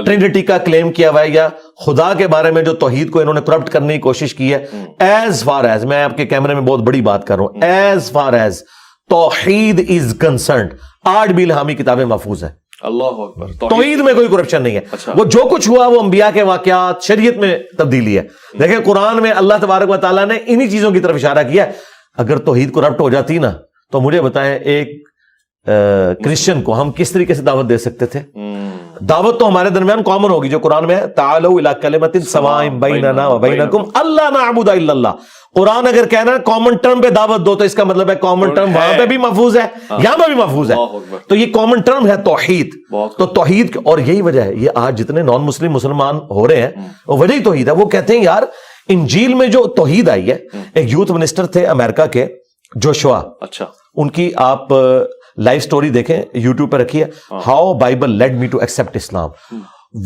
ٹرینٹی کا کلیم کیا ہوا ہے، یا خدا کے بارے میں جو توحید کو انہوں نے کرپٹ کرنے کی کوشش کی ہے۔ ایز فار ایز، میں آپ کے کیمرے میں بہت بڑی بات کر رہا ہوں، ایز فار ایز توحید از کنسرنڈ، 8 بھی الہامی کتابیں محفوظ ہیں۔ اللہ اکبر، توحید میں کوئی کرپشن نہیں ہے۔ وہ جو کچھ ہوا وہ انبیاء کے واقعات، شریعت میں تبدیلی ہے۔ دیکھیں قرآن میں اللہ تبارک و تعالیٰ نے انہی چیزوں کی طرف اشارہ کیا ہے۔ اگر توحید کرپٹ ہو جاتی نا تو مجھے بتائیں ایک کرسچن کو ہم کس طریقے سے دعوت دے سکتے تھے؟ دعوت تو ہمارے درمیان کامن ہوگی جو قرآن میں ہے، تعالوا الی کلمۃ سواء بیننا وبینکم الا نعبد الا اللہ۔ قرآن اگر کہنا ہے کامن ٹرم پہ دعوت دو تو اس کا مطلب ہے کامن ٹرم وہاں پہ بھی محفوظ ہے، یہاں پہ بھی محفوظ ہے۔ تو یہ کامن ٹرم ہے توحید۔ تو توحید، اور یہی وجہ ہے یہ آج جتنے نان مسلم مسلمان ہو رہے ہیں وہ وجہ ہی توحید ہے۔ وہ کہتے ہیں یار انجیل میں جو توحید آئی ہے، ایک یوتھ منسٹر تھے امریکہ کے جوشوا، اچھا، ان کی آپ لائف سٹوری دیکھیں، یوٹیوب پہ رکھی ہے، how Bible led me to accept Islam.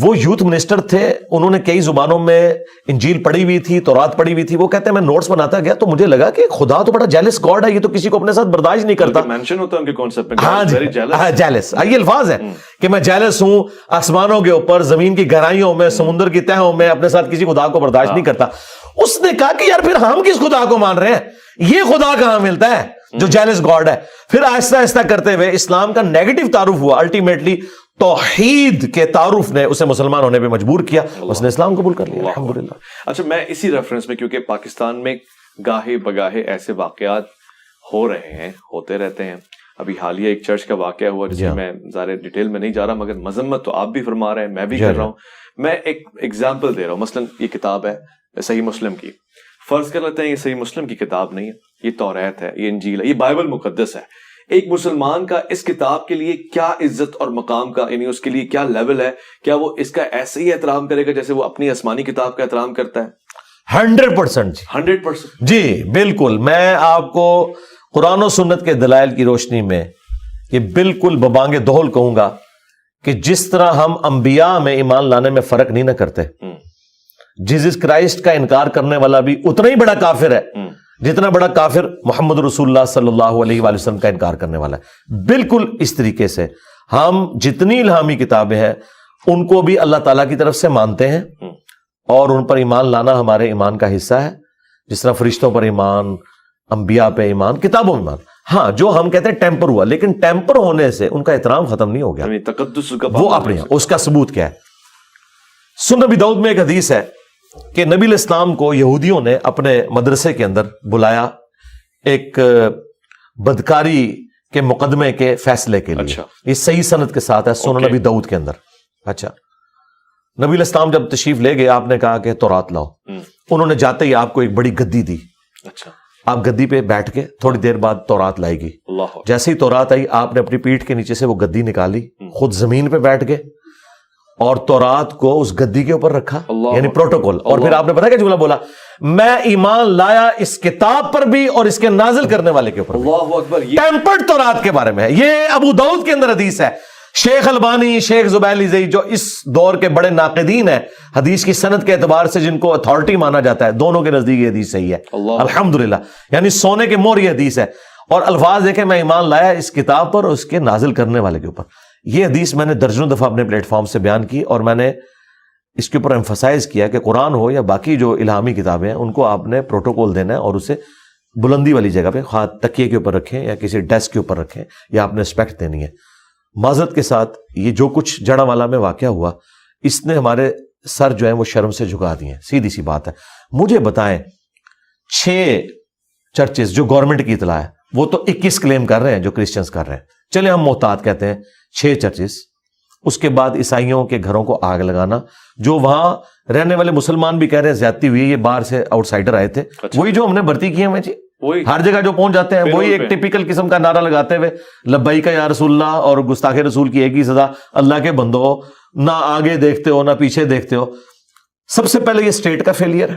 وہ یوتھ منسٹر تھے، انہوں نے کئی زبانوں میں انجیل پڑھی ہوئی تھی، تورات پڑھی ہوئی تھی۔ وہ کہتے ہیں میں نوٹس بناتا گیا تو مجھے لگا کہ خدا تو بڑا جیلس گاڈ ہے، یہ تو کسی کو اپنے ساتھ برداشت نہیں کرتا۔ مینشن ہوتا ہے ان کے کانسیپٹ میں، ہاں جیلس، یہ الفاظ ہے کہ میں جیلس ہوں، آسمانوں کے اوپر، زمین کی گہرائیوں میں، سمندر کی تہوں میں اپنے ساتھ کسی خدا کو برداشت نہیں کرتا۔ اس نے کہا کہ یار پھر ہم کس خدا کو مان رہے ہیں؟ یہ خدا کہاں ملتا ہے جو جیلس گاڈ ہے؟ پھر آہستہ آہستہ کرتے ہوئے اسلام کا نیگیٹو تعارف ہوا، الٹیمیٹلی توحید کے تعارف نے اسے مسلمان ہونے پہ مجبور کیا، اس نے اسلام قبول کر لیا الحمدللہ۔ اچھا، میں اسی ریفرنس میں، کیونکہ پاکستان میں گاہے بگاہے ایسے واقعات ہو رہے ہیں، ہوتے رہتے ہیں۔ ابھی حالیہ ایک چرچ کا واقعہ ہوا جس میں میں ذرا ڈیٹیل میں نہیں جا رہا، مگر مذمت تو آپ بھی فرما رہے ہیں، میں بھی کر رہا ہوں۔ میں ایک ایگزامپل دے رہا ہوں، مثلا یہ کتاب ہے صحیح مسلم کی، فرض کر لیتے ہیں یہ صحیح مسلم کی کتاب نہیں ہے، یہ توریت ہے، یہ انجیل ہے، یہ بائبل مقدس ہے۔ ایک مسلمان کا اس کتاب کے لیے کیا عزت اور مقام کا، یعنی اس کے لیے کیا لیول ہے؟ کیا وہ اس کا ایسے ہی احترام کرے گا جیسے وہ اپنی آسمانی کتاب کا احترام کرتا ہے؟ 100% 100% جی بالکل۔ میں آپ کو قرآن و سنت کے دلائل کی روشنی میں یہ بالکل ببانگ دہل کہوں گا کہ جس طرح ہم انبیاء میں ایمان لانے میں فرق نہیں نہ کرتے، جیزس کرائسٹ کا انکار کرنے والا بھی اتنا ہی بڑا کافر ہے جتنا بڑا کافر محمد رسول اللہ صلی اللہ علیہ وآلہ وسلم کا انکار کرنے والا ہے۔ بالکل اس طریقے سے ہم جتنی الہامی کتابیں ہیں ان کو بھی اللہ تعالیٰ کی طرف سے مانتے ہیں اور ان پر ایمان لانا ہمارے ایمان کا حصہ ہے، جس طرح فرشتوں پر ایمان، انبیاء پہ ایمان، کتابوں میں ایمان۔ ہاں جو ہم کہتے ہیں ٹیمپر ہوا، لیکن ٹیمپر ہونے سے ان کا احترام ختم نہیں ہو گیا، تقدس کا وہ اپنے اس کا ثبوت کیا ہے؟ سنن نبی داؤد میں ایک حدیث ہے کہ نبی الاسلام کو یہودیوں نے اپنے مدرسے کے اندر بلایا ایک بدکاری کے مقدمے کے فیصلے کے لیے۔ یہ صحیح سند کے ساتھ ہے سنن نبی داؤد کے اندر۔ اچھا، نبی الاسلام جب تشریف لے گئے، آپ نے کہا کہ تورات لاؤ۔ انہوں نے جاتے ہی آپ کو ایک بڑی گدی دی۔ اچھا، آپ گدی پہ بیٹھ کے تھوڑی دیر بعد تورات لائے گی۔ جیسے ہی تورات آئی، آپ نے اپنی پیٹھ کے نیچے سے وہ گدی نکالی، خود زمین پہ بیٹھ گئے اور تورات کو اس گدی کے اوپر رکھا, اللہ یعنی پروٹوکول. اور اللہ. پھر آپ نے پتا کیا جملہ بولا, میں ایمان لایا اس کتاب پر بھی اور اس کے نازل کرنے والے کے اوپر. اللہ اکبر. ٹیمپرڈ تورات کے بارے میں ہے, یہ ابو داؤد کے اندر حدیث ہے. شیخ البانی, شیخ زبیلی زئی, جو اس دور کے بڑے ناقدین ہیں حدیث کی سند کے اعتبار سے, جن کو اتھارٹی مانا جاتا ہے, دونوں کے نزدیک یہ حدیث صحیح ہے الحمدللہ, یعنی سونے کے مور یہ حدیث ہے. اور الفاظ دیکھیں, میں ایمان لایا اس کتاب پر اور اس کے نازل کرنے والے کے اوپر. یہ حدیث میں نے درجنوں دفعہ اپنے پلیٹ فارم سے بیان کی, اور میں نے اس کے اوپر ایمفسائز کیا کہ قرآن ہو یا باقی جو الہامی کتابیں ہیں, ان کو آپ نے پروٹوکول دینا ہے اور اسے بلندی والی جگہ پہ, خواہ تکیے کے اوپر رکھیں یا کسی ڈیسک کے اوپر رکھیں, یا آپ نے رسپیکٹ دینی ہے. معذرت کے ساتھ, یہ جو کچھ جڑا والا میں واقعہ ہوا, اس نے ہمارے سر جو ہیں وہ شرم سے جھکا دیے ہیں, سیدھی سی بات ہے. مجھے بتائیں 6 چرچز جو گورنمنٹ کی اطلاع ہے, وہ تو 21 کلیم کر رہے ہیں جو کرسچنز کر رہے ہیں, چلے ہم محتاط کہتے ہیں 6 چرچز. اس کے بعد عیسائیوں کے گھروں کو آگ لگانا, جو وہاں رہنے والے مسلمان بھی کہہ رہے ہیں زیادتی ہوئی, یہ باہر سے آؤٹ سائڈر آئے تھے, وہی جو ہم نے بھرتی کیے ہیں جی, ہر جگہ جو پہنچ جاتے ہیں وہی ایک ٹپیکل قسم کا نعرہ لگاتے ہوئے لبیک یا رسول اللہ, اور گستاخ رسول کی ایک ہی سزا, اللہ کے بندو, نہ آگے دیکھتے ہو نہ پیچھے دیکھتے ہو. سب سے پہلے یہ اسٹیٹ کا فیلئر ہے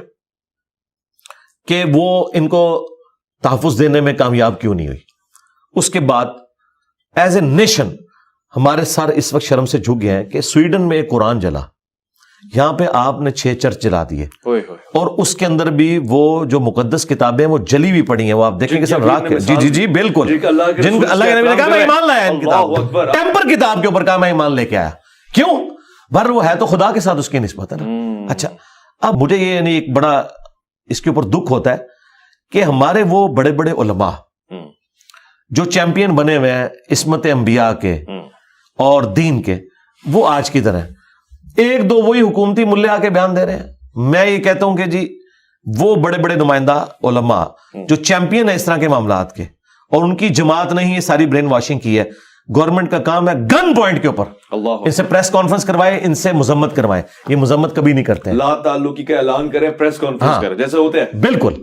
کہ وہ ان کو تحفظ دینے میں کامیاب کیوں نہیں ہوئی. اس کے بعد ایز اے نیشن ہمارے سر اس وقت شرم سے جھک گئے ہیں کہ سویڈن میں ایک قرآن جلا, یہاں پہ آپ نے 6 چرچ جلا دیے, اور اس کے اندر بھی وہ جو مقدس کتابیں وہ جلی ہوئی پڑی ہیں, وہ آپ دیکھیں گے سر راک کے, جی جی جی بالکل, جن کو اللہ کے نبی نے کہا میں ایمان لایا ان کتاب, ٹیمپر کتاب کے اوپر کہا میں ایمان لے کے آیا. کیوں؟ بھر وہ ہے تو خدا کے ساتھ اس کی نسبت ہے نا. اچھا, اب مجھے یہ یعنی ایک بڑا اس کے اوپر دکھ ہوتا ہے کہ ہمارے وہ بڑے بڑے علماء جو چیمپئن بنے ہوئے ہیں عصمت انبیاء کے اور دین کے, وہ آج کی طرح ایک دو وہی حکومتی ملے آ کے بیان دے رہے ہیں. میں یہ کہتا ہوں کہ جی وہ بڑے بڑے نمائندہ علماء جو چیمپئن ہیں اس طرح کے معاملات کے, اور ان کی جماعت نے ہی یہ ساری برین واشنگ کی ہے. گورنمنٹ کا کام ہے گن پوائنٹ کے اوپر ان سے پریس کانفرنس کروائے, ان سے مذمت کروائے. یہ مذمت کبھی نہیں کرتے ہیں, لا تعلقی کا اعلان کریں, پریس کانفرنس کریں, جیسے ہوتے ہیں بالکل.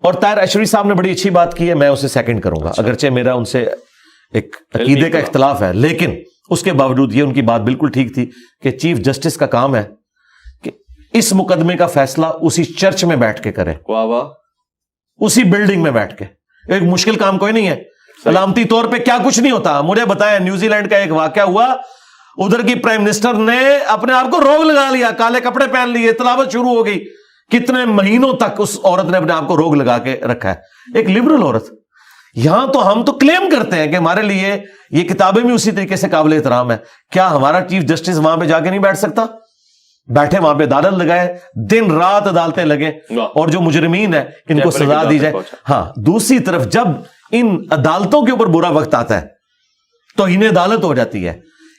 اور طاہر اشری صاحب نے بڑی اچھی بات کی ہے, میں اسے سیکنڈ کروں گا, اگرچہ میرا ان سے ایک عقیدے کا اختلاف ہے, لیکن اس کے باوجود یہ ان کی بات بالکل ٹھیک تھی کہ چیف جسٹس کا کام ہے کہ اس مقدمے کا فیصلہ اسی چرچ میں بیٹھ کے کرے, اسی بلڈنگ میں بیٹھ کے. ایک مشکل کام کوئی نہیں ہے, علامتی طور پہ کیا کچھ نہیں ہوتا. مجھے بتائیں, نیوزی لینڈ کا ایک واقعہ ہوا, ادھر کی پرائم منسٹر نے اپنے آپ کو روگ لگا لیا, کالے کپڑے پہن لیے, تلاوت شروع ہو گئی, کتنے مہینوں تک اس عورت نے اپنے آپ کو روگ لگا کے رکھا ہے, ایک لبرل عورت. یہاں تو ہم تو کلیم کرتے ہیں کہ ہمارے لیے یہ کتابیں بھی اسی طریقے سے قابل احترام ہے. کیا ہمارا چیف جسٹس وہاں پہ جا کے نہیں بیٹھ سکتا؟ بیٹھے وہاں پہ, عدالت لگائے, دن رات عدالتیں لگے, اور جو مجرمین ہیں ان کو سزا دی جائے. ہاں, دوسری طرف جب ان عدالتوں کے اوپر برا وقت آتا ہے تو انہیں عدالت ہو جاتی ہے,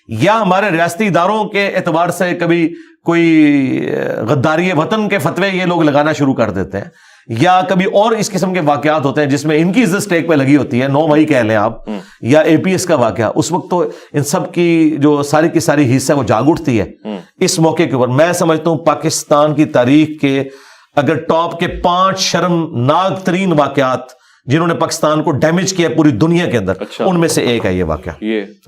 یا ہمارے ریاستی اداروں کے اعتبار سے کبھی کوئی غداری وطن کے فتوے یہ لوگ لگانا شروع کر دیتے ہیں, یا کبھی اور اس قسم کے واقعات ہوتے ہیں جس میں ان کی عزت اسٹیک پہ لگی ہوتی ہے, 9 مئی کہہ لیں آپ, یا اے پی ایس کا واقعہ. اس وقت تو ان سب کی جو ساری کی ساری حصہ وہ جاگ اٹھتی ہے اس موقع کے اوپر. میں سمجھتا ہوں پاکستان کی تاریخ کے اگر ٹاپ کے 5 شرمناک ترین واقعات جنہوں نے پاکستان کو ڈیمیج کیا پوری دنیا کے اندر, ان میں سے ایک ہے یہ واقعہ.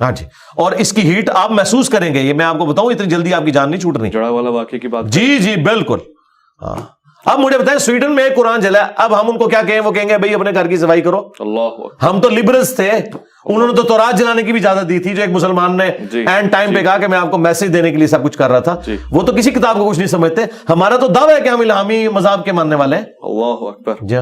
ہاں جی, اور اس کی ہیٹ آپ محسوس کریں گے, یہ میں آپ کو بتاؤں اتنی جلدی آپ کی جان نہیں چھوٹ رہی. جڑا والا واقعے کی بات, جی جی بالکل. ہاں, اب مجھے بتائیں سویڈن میں ایک قرآن چلا ہے, اب ہم ان کو کیا کہیں؟ وہ کہیں گے بھائی اپنے گھر کی صفائی کرو. اللہ, ہم تو لبرلز تھے, انہوں نے تو تورات جلانے کی بھی اجازت دی تھی, جو ایک مسلمان نے اینڈ ٹائم پہ کہا کہ میں آپ کو میسج دینے کے لیے سب کچھ کر رہا تھا. وہ تو کسی کتاب کو کچھ نہیں سمجھتے. ہمارا تو دعویٰ ہے کہ ہم الہامی مذہب کے ماننے والے ہیں. اللہ اکبر. جی,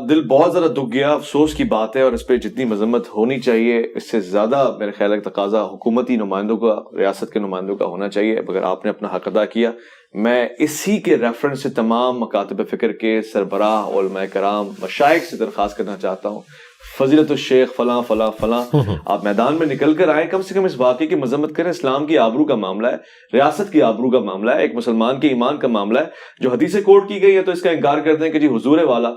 دل بہت زیادہ دکھ گیا, افسوس کی بات ہے, اور اس پہ جتنی مذمت ہونی چاہیے اس سے زیادہ میرے خیال ہے تقاضا حکومتی نمائندوں کا, ریاست کے نمائندوں کا ہونا چاہیے. اگر آپ نے اپنا حق ادا کیا, میں اسی کے ریفرنس سے تمام مکاتب فکر کے سربراہ, علماء کرام, مشائخ سے درخواست کرنا چاہتا ہوں, فضیلت الشیخ فلاں فلاں فلاں, آپ میدان میں نکل کر آئیں, کم سے کم اس واقعے کی مذمت کریں. اسلام کی آبرو کا معاملہ ہے, ریاست کی آبرو کا معاملہ ہے, ایک مسلمان کے ایمان کا معاملہ ہے. جو حدیثیں کوٹ کی گئی ہے تو اس کا انکار کرتے ہیں کہ جی حضور والا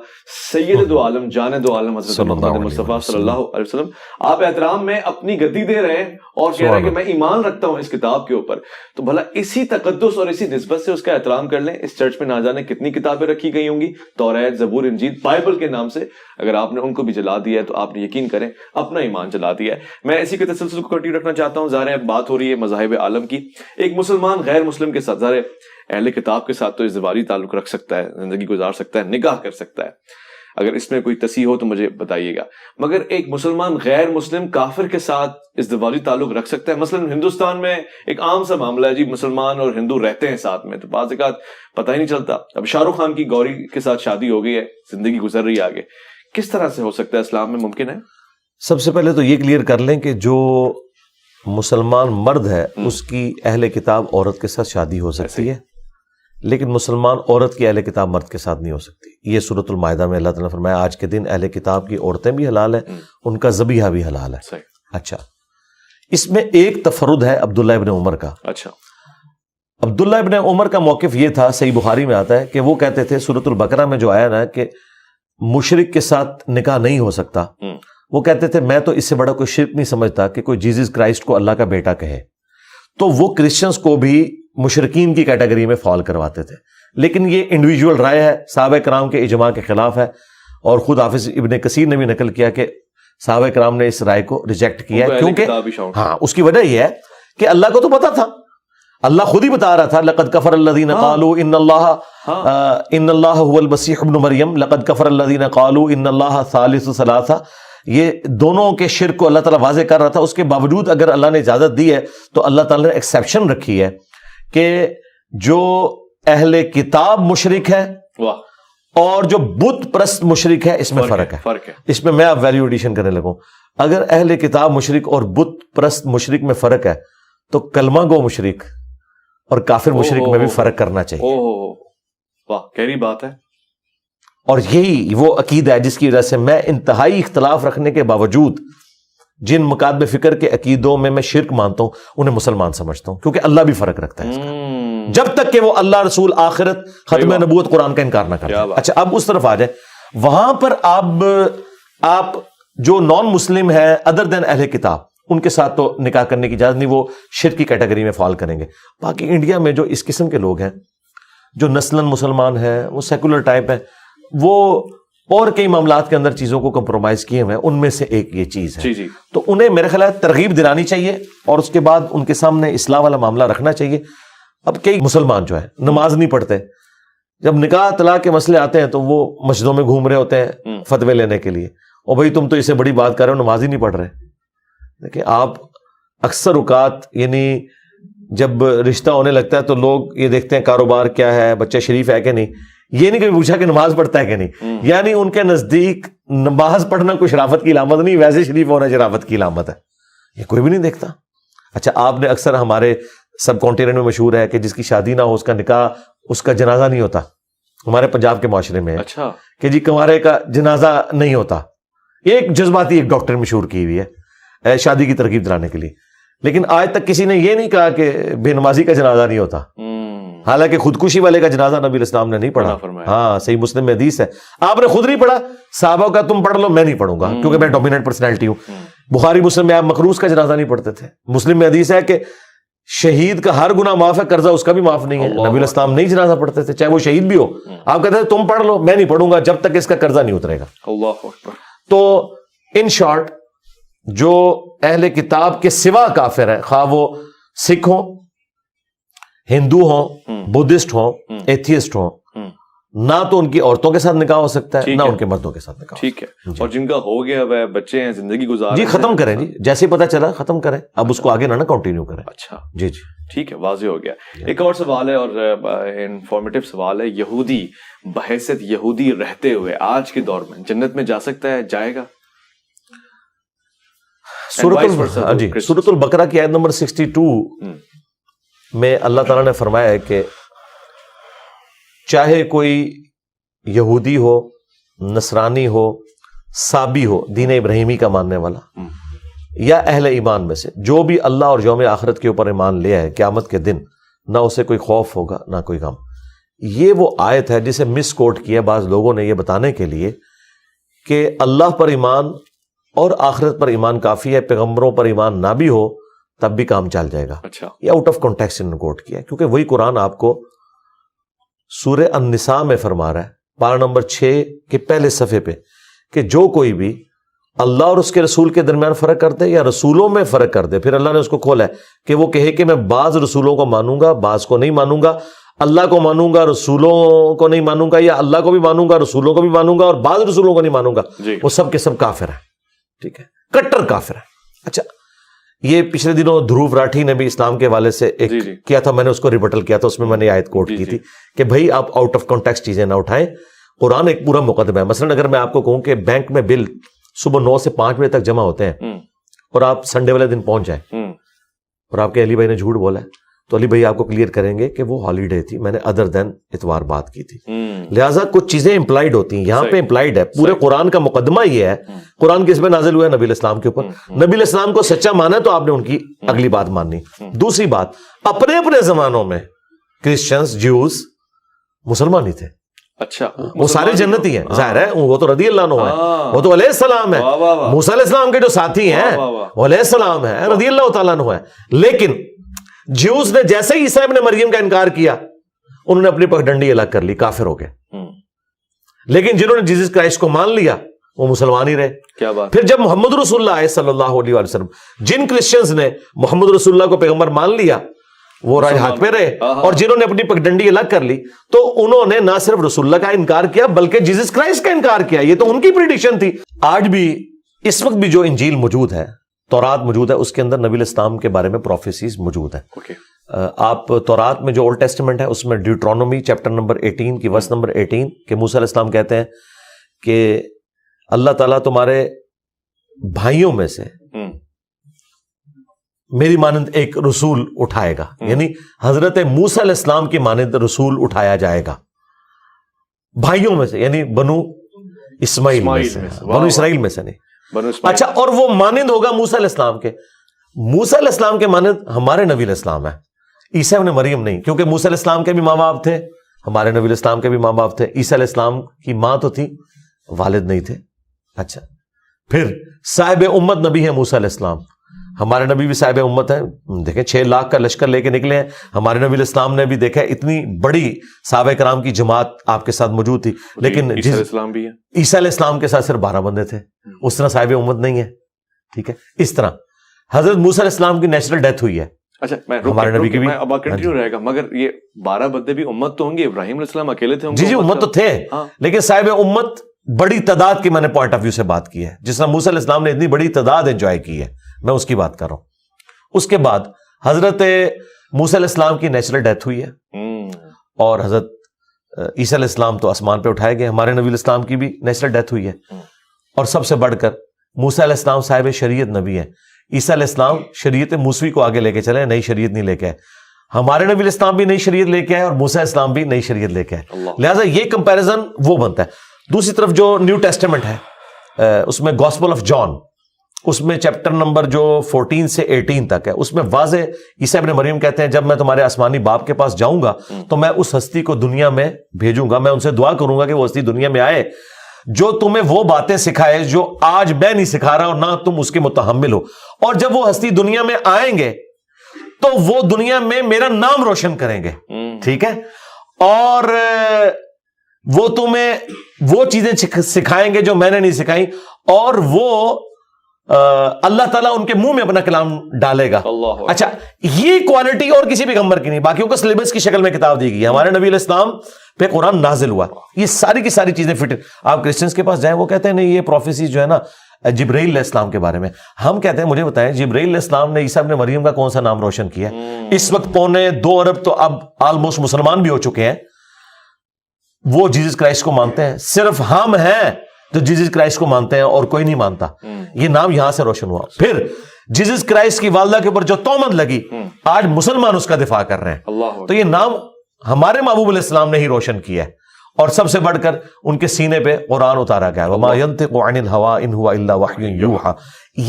سید دو عالم, جان دو عالم حضرت محمد مصطفیٰ صلی اللہ علیہ وسلم, آپ احترام میں اپنی گدی دے رہے ہیں اور کہہ رہا ہے کہ میں ایمان رکھتا ہوں اس کتاب کے اوپر، تو بھلا اسی تقدس اور اسی نسبت سے اس کا احترام کر لیں. اس چرچ میں نہ جانے کتنی کتابیں رکھی گئی ہوں گی، توریت، زبور، انجیل، بائبل کے نام سے. اگر آپ نے ان کو بھی جلا دیا ہے تو آپ نے یقین کریں اپنا ایمان جلا دیا ہے. میں اسی کے تسلسل کو کنٹینیو رکھنا چاہتا ہوں. ظاہر ہے بات ہو رہی ہے مذاہب عالم کی. ایک مسلمان غیر مسلم کے ساتھ، ظاہر اہل کتاب کے ساتھ تو ازدواجی تعلق رکھ سکتا ہے، زندگی گزار سکتا ہے، نکاح کر سکتا ہے. اگر اس میں کوئی تصحیح ہو تو مجھے بتائیے گا. مگر ایک مسلمان غیر مسلم کافر کے ساتھ ازدواجی تعلق رکھ سکتا ہے؟ مثلا ہندوستان میں ایک عام سا معاملہ ہے جی، مسلمان اور ہندو رہتے ہیں ساتھ میں، تو بعض اوقات پتہ ہی نہیں چلتا. اب شاہ رخ خان کی گوری کے ساتھ شادی ہو گئی ہے، زندگی گزر رہی ہے آگے. کس طرح سے ہو سکتا ہے؟ اسلام میں ممکن ہے؟ سب سے پہلے تو یہ کلیئر کر لیں کہ جو مسلمان مرد ہے اس کی اہل کتاب عورت کے ساتھ شادی ہو سکتی ہے، لیکن مسلمان عورت کی اہل کتاب مرد کے ساتھ نہیں ہو سکتی. یہ سورۃ المائدہ میں اللہ تعالیٰ نے فرمایا آج کے دن اہل کتاب کی عورتیں بھی حلال ہیں، ان کا ذبیحہ بھی حلال ہے. اچھا، اس میں ایک تفرد ہے عبداللہ ابن عمر کا. اچھا، عبداللہ ابن عمر کا موقف یہ تھا، صحیح بخاری میں آتا ہے کہ وہ کہتے تھے سورۃ البقرہ میں جو آیا نا کہ مشرک کے ساتھ نکاح نہیں ہو سکتا، وہ کہتے تھے میں تو اس سے بڑا کوئی شرک نہیں سمجھتا کہ کوئی جیزس کرائسٹ کو اللہ کا بیٹا کہے. تو وہ کرسچنز کو بھی مشرکین کی کیٹیگری میں فال کرواتے تھے. لیکن یہ انڈیویجول رائے ہے، صحابہ کرام کے اجماع کے خلاف ہے، اور خود حافظ ابن کثیر نے بھی نقل کیا کہ صحابہ کرام نے اس رائے کو ریجیکٹ کیا ہے، کیونکہ ہاں اس کی وجہ یہ ہے کہ اللہ کو تو پتا تھا، اللہ خود ہی بتا رہا تھا لقد کفر الذین قالوا ان اللہ هو المسیح ابن مریم، لقد کفر الذین قالوا ان اللہ ثالث ثلاثہ. یہ دونوں کے شرک کو اللہ تعالیٰ واضح کر رہا تھا. اس کے باوجود اگر اللہ نے اجازت دی ہے تو اللہ تعالیٰ نے ایکسیپشن رکھی ہے کہ جو اہل کتاب مشرک ہے اور جو بت پرست مشرک ہے اس میں فرق ہے. اس میں میں اب ویلیو ایڈیشن کرنے لگوں. اگر اہل کتاب مشرک اور بت پرست مشرک میں فرق ہے تو کلمہ گو مشرک اور کافر مشرک میں بھی فرق کرنا چاہیے. واہ، گہری بات ہے. اور یہی وہ عقیدہ ہے جس کی وجہ سے میں انتہائی اختلاف رکھنے کے باوجود جن مکاتب فکر کے عقیدوں میں شرک مانتا ہوں انہیں مسلمان سمجھتا ہوں، کیونکہ اللہ بھی فرق رکھتا ہے اس کا، جب تک کہ وہ اللہ، رسول، آخرت، ختم نبوت، قرآن کا انکار نہ کرے. اچھا، اب اس طرف آ جائیں. وہاں پر آپ جو نان مسلم ہے ادر دین اہل کتاب، ان کے ساتھ تو نکاح کرنے کی اجازت نہیں، وہ شرک کی کیٹیگری میں فال کریں گے. باقی انڈیا میں جو اس قسم کے لوگ ہیں جو نسلاً مسلمان ہیں، وہ سیکولر ٹائپ ہیں، وہ اور کئی معاملات کے اندر چیزوں کو کمپرومائز کیے ہوئے ہیں، ان میں سے ایک یہ چیز ہے. تو انہیں میرے خیال ترغیب دلانی چاہیے اور اس کے بعد ان کے سامنے اصلاح والا معاملہ رکھنا چاہیے. اب کئی مسلمان جو ہے نماز نہیں پڑھتے، جب نکاح طلاق کے مسئلے آتے ہیں تو وہ مسجدوں میں گھوم رہے ہوتے ہیں فتوے لینے کے لیے، اور بھائی تم تو اسے بڑی بات کر رہے ہو، نماز ہی نہیں پڑھ رہے. دیکھیں آپ اکثر اوقات یعنی جب رشتہ ہونے لگتا ہے تو لوگ یہ دیکھتے ہیں کاروبار کیا ہے، بچہ شریف ہے کہ نہیں، یہ نہیں کبھی پوچھا کہ نماز پڑھتا ہے کہ نہیں. یعنی ان کے نزدیک نماز پڑھنا کوئی شرافت کی علامت نہیں، ویسے شریف ہونا شرافت کی علامت ہے، یہ کوئی بھی نہیں دیکھتا. اچھا، آپ نے اکثر ہمارے سب کانٹیننٹ میں مشہور ہے کہ جس کی شادی نہ ہو اس کا نکاح، اس کا جنازہ نہیں ہوتا. ہمارے پنجاب کے معاشرے میں اچھا کہ جی کنوارے کا جنازہ نہیں ہوتا. ایک جذباتی ایک ڈاکٹر مشہور کی ہوئی ہے شادی کی ترغیب دلانے کے لیے، لیکن آج تک کسی نے یہ نہیں کہا کہ بے نمازی کا جنازہ نہیں ہوتا. حالانکہ خودکشی والے کا جنازہ نبی الاسلام نے نہیں پڑھا. ہاں، صحیح مسلم میں حدیث ہے، آپ نے خود نہیں پڑھا، صحابہ کا تم پڑھ لو، میں نہیں پڑھوں گا کیونکہ میں ڈومیننٹ پرسنالٹی ہوں. بخاری مسلم میں آپ مقروض کا جنازہ نہیں پڑھتے تھے. مسلم میں حدیث ہے کہ شہید کا ہر گناہ معاف ہے، قرضہ اس کا بھی معاف نہیں ہے. نبی الاسلام نہیں جنازہ پڑھتے تھے چاہے وہ شہید بھی ہو. آپ کہتے تھے تم پڑھ لو، میں نہیں پڑھوں گا جب تک اس کا قرضہ نہیں اترے گا. اللہ اکبر. تو ان شارٹ جو اہل کتاب کے سوا کافر ہیں، خواہ وہ سکھ ہوں، ہندو ہوں، بدھسٹ ہوں، ایتھیسٹ ہوں، نہ تو ان کی عورتوں کے ساتھ نکاح ہو سکتا ہے نہ ان کے مردوں کے ساتھ نکاح. ٹھیک ہے. اور جن کا ہو گیا وہ بچے ہیں، زندگی گزار جی ختم کریں، جی جیسے پتہ چلا ختم کریں، اب اس کو آگے نہ کنٹینیو کریں. اچھا جی جی ٹھیک ہے، واضح ہو گیا. ایک اور سوال ہے اور انفارمیٹیو سوال ہے. یہودی بحیثیت یہودی رہتے ہوئے آج کے دور میں جنت میں جا سکتا ہے، جائے گا؟ سورۃ البقرہ کی آیت نمبر 62 میں اللہ تعالیٰ نے فرمایا ہے کہ چاہے کوئی یہودی ہو، نصرانی ہو، سابی ہو، دین ابراہیمی کا ماننے والا، یا اہل ایمان میں سے جو بھی اللہ اور یوم آخرت کے اوپر ایمان لیا ہے، قیامت کے دن نہ اسے کوئی خوف ہوگا نہ کوئی غم. یہ وہ آیت ہے جسے مس کوٹ کیا بعض لوگوں نے یہ بتانے کے لیے کہ اللہ پر ایمان اور آخرت پر ایمان کافی ہے، پیغمبروں پر ایمان نہ بھی ہو تب بھی کام چل جائے گا. اچھا یہ آؤٹ آف کانٹیکسٹ انہوں نے کوٹ کیا ہے, کیونکہ وہی قرآن آپ کو سورہ النساء میں فرما رہا ہے پارہ نمبر 6 کے پہلے صفحے پہ کہ جو کوئی بھی اللہ اور اس کے رسول کے درمیان فرق کر دے یا رسولوں میں فرق کر دے, پھر اللہ نے اس کو کھولا ہے کہ وہ کہے کہ میں بعض رسولوں کو مانوں گا بعض کو نہیں مانوں گا, اللہ کو مانوں گا رسولوں کو نہیں مانوں گا, یا اللہ کو بھی مانوں گا رسولوں کو بھی مانوں گا اور بعض رسولوں کو نہیں مانوں گا, وہ سب کے سب کافر ہیں. ٹھیک ہے, کٹر کافر ہیں. اچھا, یہ پچھلے دنوں دھروو راٹھی نے بھی اسلام کے حوالے سے ایک کیا تھا, میں نے اس کو ریبٹل کیا تھا, اس میں نے آیت کوٹ کی تھی کہ بھائی آپ آؤٹ آف کانٹیکسٹ چیزیں نہ اٹھائیں, قرآن ایک پورا مقدمہ ہے. مثلا اگر میں آپ کو کہوں کہ بینک میں بل صبح 9 سے 5 بجے تک جمع ہوتے ہیں اور آپ سنڈے والے دن پہنچ جائیں اور آپ کے علی بھائی نے جھوٹ بولا ہے, تو علی بھائی آپ کو کلیئر کریں گے کہ وہ ہالیڈے تھی, میں نے ادر دین اتوار بات کی تھی. لہٰذا کچھ چیزیں امپلائڈ ہوتی ہیں, یہاں پہ امپلائڈ ہے. پورے قرآن کا مقدمہ یہ ہے, قرآن کس پہ نازل ہوا ہے؟ نبی علیہ السلام کے اوپر. نبی علیہ السلام کو سچا مانا تو آپ نے ان کی اگلی بات ماننی. دوسری بات, اپنے اپنے زمانوں میں کرسچنز جیوز مسلمان ہی تھے. اچھا, وہ سارے جنتی ہیں, ظاہر ہے, وہ تو رضی اللہ عنہ ہے, وہ تو علیہ السلام ہے. موسیٰ علیہ السلام کے جو ساتھی ہیں وہ علیہ السلام ہے, رضی اللہ تعالیٰ عنہ ہے. لیکن جیوز نے جیسے ہی عیسیٰ ابن مریم کا انکار کیا, انہوں نے اپنی پگڈنڈی الگ کر لی, کافر ہو گئے. لیکن جنہوں نے جیسس کرائسٹ کو مان لیا وہ مسلمان ہی رہے. کیا بات. پھر جب محمد رسول اللہ آئے صلی اللہ علیہ وسلم, جن کرسچنز نے محمد رسول اللہ کو پیغمبر مان لیا وہ راہ حق پہ رہے, اور جنہوں نے اپنی پگڈنڈی الگ کر لی تو انہوں نے نہ صرف رسول اللہ کا انکار کیا بلکہ جیسس کرائسٹ کا انکار کیا. یہ تو ان کی پریڈکشن تھی. آج بھی اس وقت بھی جو انجیل موجود ہے, تورات موجود ہے, اس کے اندر نبی الاسلام کے بارے میں پروفیسیز موجود ہیں. آپ تورات میں جو اولڈ ٹیسٹمنٹ ہے اس میں ڈیوٹرونومی چیپٹر نمبر 18 کی ورس نمبر 18 کہ موسیٰ علیہ السلام کہتے ہیں کہ اللہ تعالیٰ تمہارے بھائیوں میں سے میری مانند ایک رسول اٹھائے گا, یعنی حضرت موسیٰ علیہ السلام کی مانند رسول اٹھایا جائے گا بھائیوں میں سے, یعنی بنو اسماعیل میں سے, بنو اسرائیل میں سے نہیں. اچھا, اور وہ مانند ہوگا موسیٰ علیہ السلام کے. موسیٰ علیہ السلام کے مانند ہمارے نبی علیہ السلام ہے, عیسیٰ ابن مریم نہیں, کیونکہ موسیٰ علیہ السلام کے بھی ماں باپ تھے, ہمارے نبی علیہ السلام کے بھی ماں باپ تھے. عیسیٰ علیہ السلام کی ماں تو تھی, والد نہیں تھے. اچھا, پھر صاحب امت نبی ہے موسیٰ علیہ السلام, ہمارے نبی بھی صاحب امت ہے. دیکھیں 6 لاکھ کا لشکر لے کے نکلے ہیں, ہمارے نبی علیہ السلام نے بھی دیکھا اتنی بڑی صحابہ کرام کی جماعت آپ کے ساتھ موجود تھی, لیکن عیسیٰ علیہ السلام بھی ہے, عیسیٰ علیہ السلام کے ساتھ صرف 12 بندے تھے, اس طرح صاحب امت نہیں ہے. ٹھیک ہے, اس طرح حضرت موسیٰ علیہ السلام کی نیچرل ڈیتھ ہوئی ہے. اچھا, ہمارے نبی کی بھی اب کنٹینیو رہے گا, مگر یہ 12 بندے بھی امت تو ہوں گے, ابراہیم علیہ السلام اکیلے تھے. جی امت تو تھے, لیکن صاحب امت بڑی تعداد کی میں نے پوائنٹ آف ویو سے بات کی ہے. جس طرح موسیٰ علیہ السلام نے اتنی بڑی تعداد انجوائے کی ہے, میں اس کی بات کر رہا ہوں. اس کے بعد حضرت موسیٰ علیہ السلام کی نیچرل ڈیتھ ہوئی ہے, اور حضرت عیسیٰ علیہ السلام تو آسمان پہ اٹھائے گئے, ہمارے نبی علیہ السلام کی بھی نیچرل ڈیتھ ہوئی ہے. اور سب سے بڑھ کر موسیٰ علیہ السلام صاحب شریعت نبی ہیں, عیسیٰ علیہ السلام شریعت موسوی کو آگے لے کے چلے, نئی شریعت نہیں لے کے آئے. ہمارے نبی علیہ السلام بھی نئی شریعت لے کے آئے اور موسیٰ علیہ السلام بھی نئی شریعت لے کے آئے. لہٰذا یہ کمپیریزن وہ بنتا ہے. دوسری طرف جو نیو ٹیسٹمنٹ ہے اس میں گاسپل آف جان, اس میں چیپٹر نمبر جو 14 سے 18 تک ہے, اس میں واضح عیسیٰ ابن مریم کہتے ہیں جب میں تمہارے آسمانی باپ کے پاس جاؤں گا تو میں اس ہستی کو دنیا میں بھیجوں گا, میں ان سے دعا کروں گا کہ وہ ہستی دنیا میں آئے جو تمہیں وہ باتیں سکھائے جو آج میں نہیں سکھا رہا اور نہ تم اس کے متحمل ہو. اور جب وہ ہستی دنیا میں آئیں گے تو وہ دنیا میں میرا نام روشن کریں گے. ٹھیک ہے, اور وہ تمہیں وہ چیزیں سکھائیں گے جو میں نے نہیں سکھائی, اور وہ اللہ تعالیٰ ان کے منہ میں اپنا کلام ڈالے گا. اچھا, یہ کوالٹی اور کسی پیغمبر کی نہیں, باقیوں کو سلیبس کی شکل میں کتاب دی گئی. ہمارے نبی علیہ السلام پہ قرآن نازل ہوا, یہ ساری کی ساری چیزیں فٹ. آپ کرسچنس کے پاس جائیں, وہ کہتے ہیں نہیں یہ پروفیسیز جو ہے نا جبرائیل علیہ السلام کے بارے میں. ہم کہتے ہیں مجھے بتائیں جبرائیل علیہ السلام نے عیسیٰ ابن مریم کا کون سا نام روشن کیا؟ اس وقت 2.25 ارب تو اب آلموسٹ مسلمان بھی ہو چکے ہیں, وہ جیسس کرائسٹ کو مانتے ہیں. صرف ہم ہیں جو جیسس کرائسٹ کو مانتے ہیں اور کوئی نہیں مانتا. یہ نام یہاں سے روشن ہوا. پھر جیسس کرائسٹ کی والدہ کے اوپر جو تہمت لگی, آج مسلمان اس کا دفاع کر رہے ہیں. تو یہ نام ہمارے محبوب علیہ السلام نے ہی روشن کیا ہے, اور سب سے بڑھ کر ان کے سینے پہ قرآن اتارا گیا, وما ينطق عن الهوى ان هو الا وحی یوحى.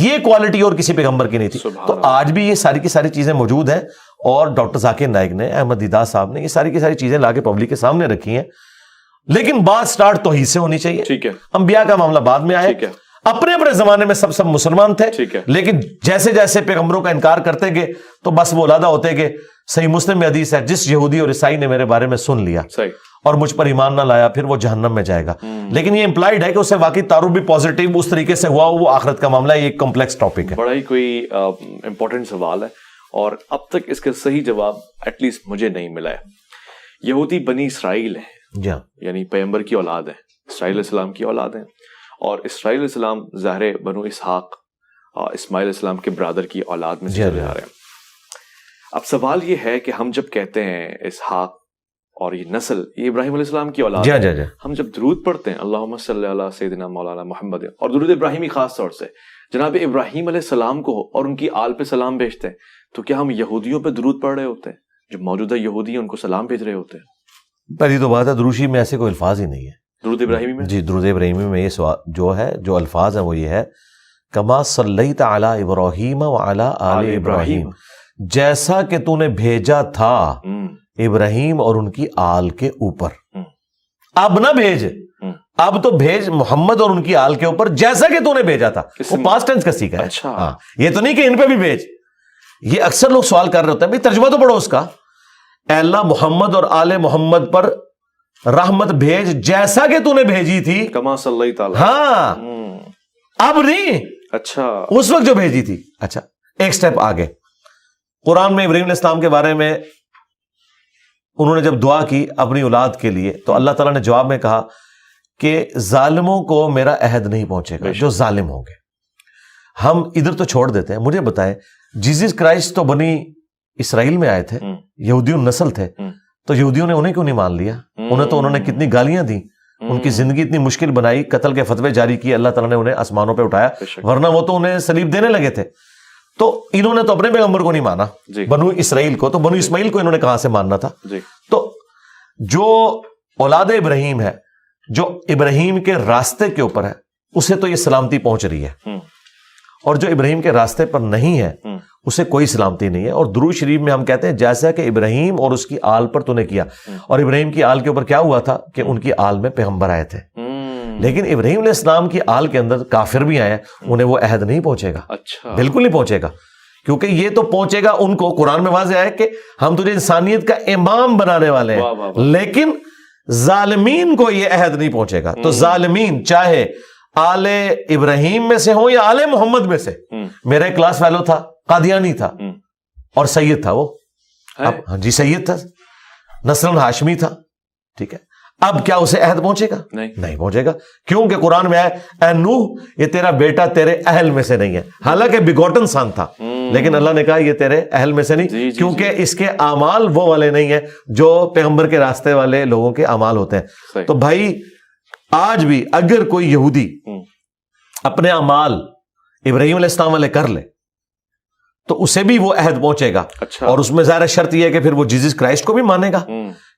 یہ کوالٹی اور کسی پیغمبر کی نہیں تھی. تو آج بھی یہ ساری کی ساری چیزیں موجود ہیں, اور ڈاکٹر ذاکر نائک نے, احمد دیدہ صاحب نے یہ ساری کی ساری چیزیں لا کے پبلک کے سامنے رکھی ہیں. لیکن بات سٹارٹ توحید سے ہونی چاہیے. ٹھیک ہے, انبیاء کا معاملہ بعد میں آئے. اپنے اپنے زمانے میں سب مسلمان تھے, ٹھیک ہے, لیکن جیسے جیسے پیغمبروں کا انکار کرتے گئے تو بس وہ علادہ ہوتے گئے. صحیح مسلم میں حدیث ہے, جس یہودی اور عیسائی نے میرے بارے میں سن لیا اور مجھ پر ایمان نہ لایا پھر وہ جہنم میں جائے گا. لیکن یہ امپلائڈ ہے کہ اسے واقعی تعارف بھی پازیٹیو اس طریقے سے ہوا, وہ آخرت کا معاملہ ہے. یہ ایک کمپلیکس ٹاپک ہے, بڑا ہی کوئی امپورٹنٹ سوال ہے, اور اب تک اس کا صحیح جواب ایٹ لیسٹ مجھے نہیں ملا ہے. یہودی بنی اسرائیل ہیں, جی ہاں, یعنی پیغمبر کی اولاد ہیں, اسرائیل علیہ السلام کی اولاد ہیں, اور اسرائیل علیہ السلام ظاہر بنو اسحاق اسماعیل علیہ السلام کے برادر کی اولاد میں سے چلے آ رہے ہیں. اب سوال یہ ہے کہ ہم جب کہتے ہیں اسحاق اور یہ نسل, یہ ابراہیم علیہ السلام کی اولاد ہے, ہم جب درود پڑھتے ہیں اللہم صلی علی سیدنا مولانا محمد, اور درود ابراہیمی خاص طور سے جناب ابراہیم علیہ السلام کو اور ان کی آل پہ سلام بھیجتے ہیں, تو کیا ہم یہودیوں پہ درود پڑھ رہے ہوتے ہیں جو موجودہ یہودی ہیں ان کو سلام بھیج رہے ہوتے ہیں؟ پہلی تو بات ہے دروشی میں ایسے کوئی الفاظ ہی نہیں ہے. درود ابراہیمی میں جی, درود ابراہیمی میں یہ جو ہے, جو الفاظ ہیں وہ یہ ہے کما صلیت علی ابراہیم وعلی آل ابراہیم, جیسا کہ تو نے بھیجا تھا ابراہیم اور ان کی آل کے اوپر. اب نہ بھیج, اب تو بھیج محمد اور ان کی آل کے اوپر جیسا کہ تو نے بھیجا تھا. وہ پاسٹ ٹینس کا سیکھا ہے. ہاں, یہ تو نہیں کہ ان پہ بھی بھیج. یہ اکثر لوگ سوال کر رہے ہوتے ہیں بھائی ترجمہ تو پڑھو اس کا, اے اللہ محمد اور آل محمد پر رحمت بھیج جیسا کہ تو نے بھیجی تھی کما صلیت علی. ہاں, اب نہیں, اچھا اس وقت جو بھیجی تھی. اچھا ایک سٹیپ آگے, قرآن میں ابراہیم علیہ السلام کے بارے میں انہوں نے جب دعا کی اپنی اولاد کے لیے تو اللہ تعالیٰ نے جواب میں کہا کہ ظالموں کو میرا عہد نہیں پہنچے گا, جو ظالم ہوں گے. ہم ادھر تو چھوڑ دیتے ہیں, مجھے بتائیں جیزس کرائسٹ تو بنی اسرائیل میں آئے تھے, یہودیوں نسل تھے, تو یہودیوں نے انہیں کیوں نہیں مان لیا؟ انہوں نے کتنی گالیاں دی, ان کی زندگی اتنی مشکل بنائی, قتل کے فتوے جاری کیے, اللہ تعالیٰ نے انہیں آسمانوں پہ اٹھایا, ورنہ وہ تو انہیں صلیب دینے لگے تھے. تو انہوں نے تو اپنے پیغمبر کو نہیں مانا, بنو اسرائیل کو, تو بنو اسماعیل کو انہوں نے کہاں سے ماننا تھا؟ تو جو اولاد ابراہیم ہے, جو ابراہیم کے راستے کے اوپر ہے, اسے تو یہ سلامتی پہنچ رہی ہے, اور جو ابراہیم کے راستے پر نہیں ہے اسے کوئی سلامتی نہیں ہے. اور درود شریف میں ہم کہتے ہیں جیسا کہ ابراہیم اور اس کی آل پر تو نے کیا, اور ابراہیم کی آل کے اوپر کیا ہوا تھا کہ ان کی آل میں پیغمبر آئے تھے, لیکن ابراہیم علیہ السلام کی آل کے اندر کافر بھی آئے, انہیں وہ عہد نہیں پہنچے گا. اچھا, بالکل نہیں پہنچے گا, کیونکہ یہ تو پہنچے گا ان کو, قرآن میں واضح ہے کہ ہم تجھے انسانیت کا امام بنانے والے ہیں, لیکن ظالمین کو یہ عہد نہیں پہنچے گا. تو ظالمین چاہے آل ابراہیم میں سے ہوں یا آل محمد میں سے. میرا ایک کلاس فیلو تھا, قادیانی تھا اور سید تھا وہ, ہاں جی سید تھا, نسل ہاشمی تھا, ٹھیک ہے. اب کیا اسے عہد پہنچے گا؟ نہیں پہنچے گا, کیونکہ قرآن میں آئے اے نوح یہ تیرا بیٹا تیرے اہل میں سے نہیں ہے, حالانکہ بگوٹن سان تھا, لیکن اللہ نے کہا یہ تیرے اہل میں سے نہیں, کیونکہ اس کے اعمال وہ والے نہیں ہیں جو پیغمبر کے راستے والے لوگوں کے اعمال ہوتے ہیں. تو بھائی آج بھی اگر کوئی یہودی اپنے اعمال ابراہیم علیہ السلام والے کر لے تو اسے بھی وہ عہد پہنچے گا. اور اس میں ظاہر شرط یہ ہے کہ پھر وہ جیزس کرائسٹ کو بھی مانے گا,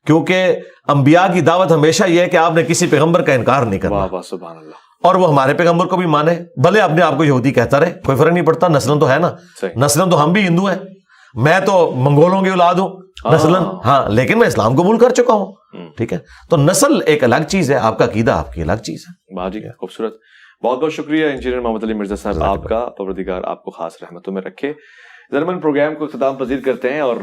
کیونکہ انبیاء کی دعوت ہمیشہ یہ ہے کہ آپ نے کسی پیغمبر کا انکار نہیں کرنا. سبحان اللہ. اور وہ ہمارے پیغمبر کو بھی مانے, بھلے اپنے آپ کو یہودی کہتا رہے, کوئی فرق نہیں پڑتا, نسلن تو ہے نا, نسلن تو ہم بھی ہندو ہیں, میں تو منگولوں کی اولاد ہوں نسلن, ہاں, لیکن میں اسلام قبول کر چکا ہوں, ٹھیک ہے. تو نسل ایک الگ چیز ہے, آپ کا عقیدہ آپ کی الگ چیز ہے. واہ جی خوبصورت, بہت بہت شکریہ انجینئر محمد علی مرزا صاحب, آپ کا پروردگار آپ کو خاص رحمتوں میں رکھے. ضرمن پروگرام کو اختتام پذیر کرتے ہیں, اور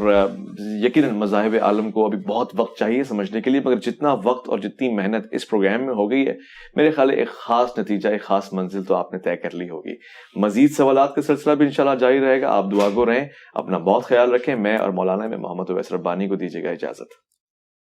یقیناً مذاہب عالم کو ابھی بہت وقت چاہیے سمجھنے کے لیے, مگر جتنا وقت اور جتنی محنت اس پروگرام میں ہو گئی ہے, میرے خیال ہے ایک خاص نتیجہ, ایک خاص منزل تو آپ نے طے کر لی ہوگی. مزید سوالات کا سلسلہ بھی انشاءاللہ جاری رہے گا. آپ دعا گو رہیں, اپنا بہت خیال رکھیں. میں اور مولانا میں محمد اویس ربانی کو دیجیے گا اجازت.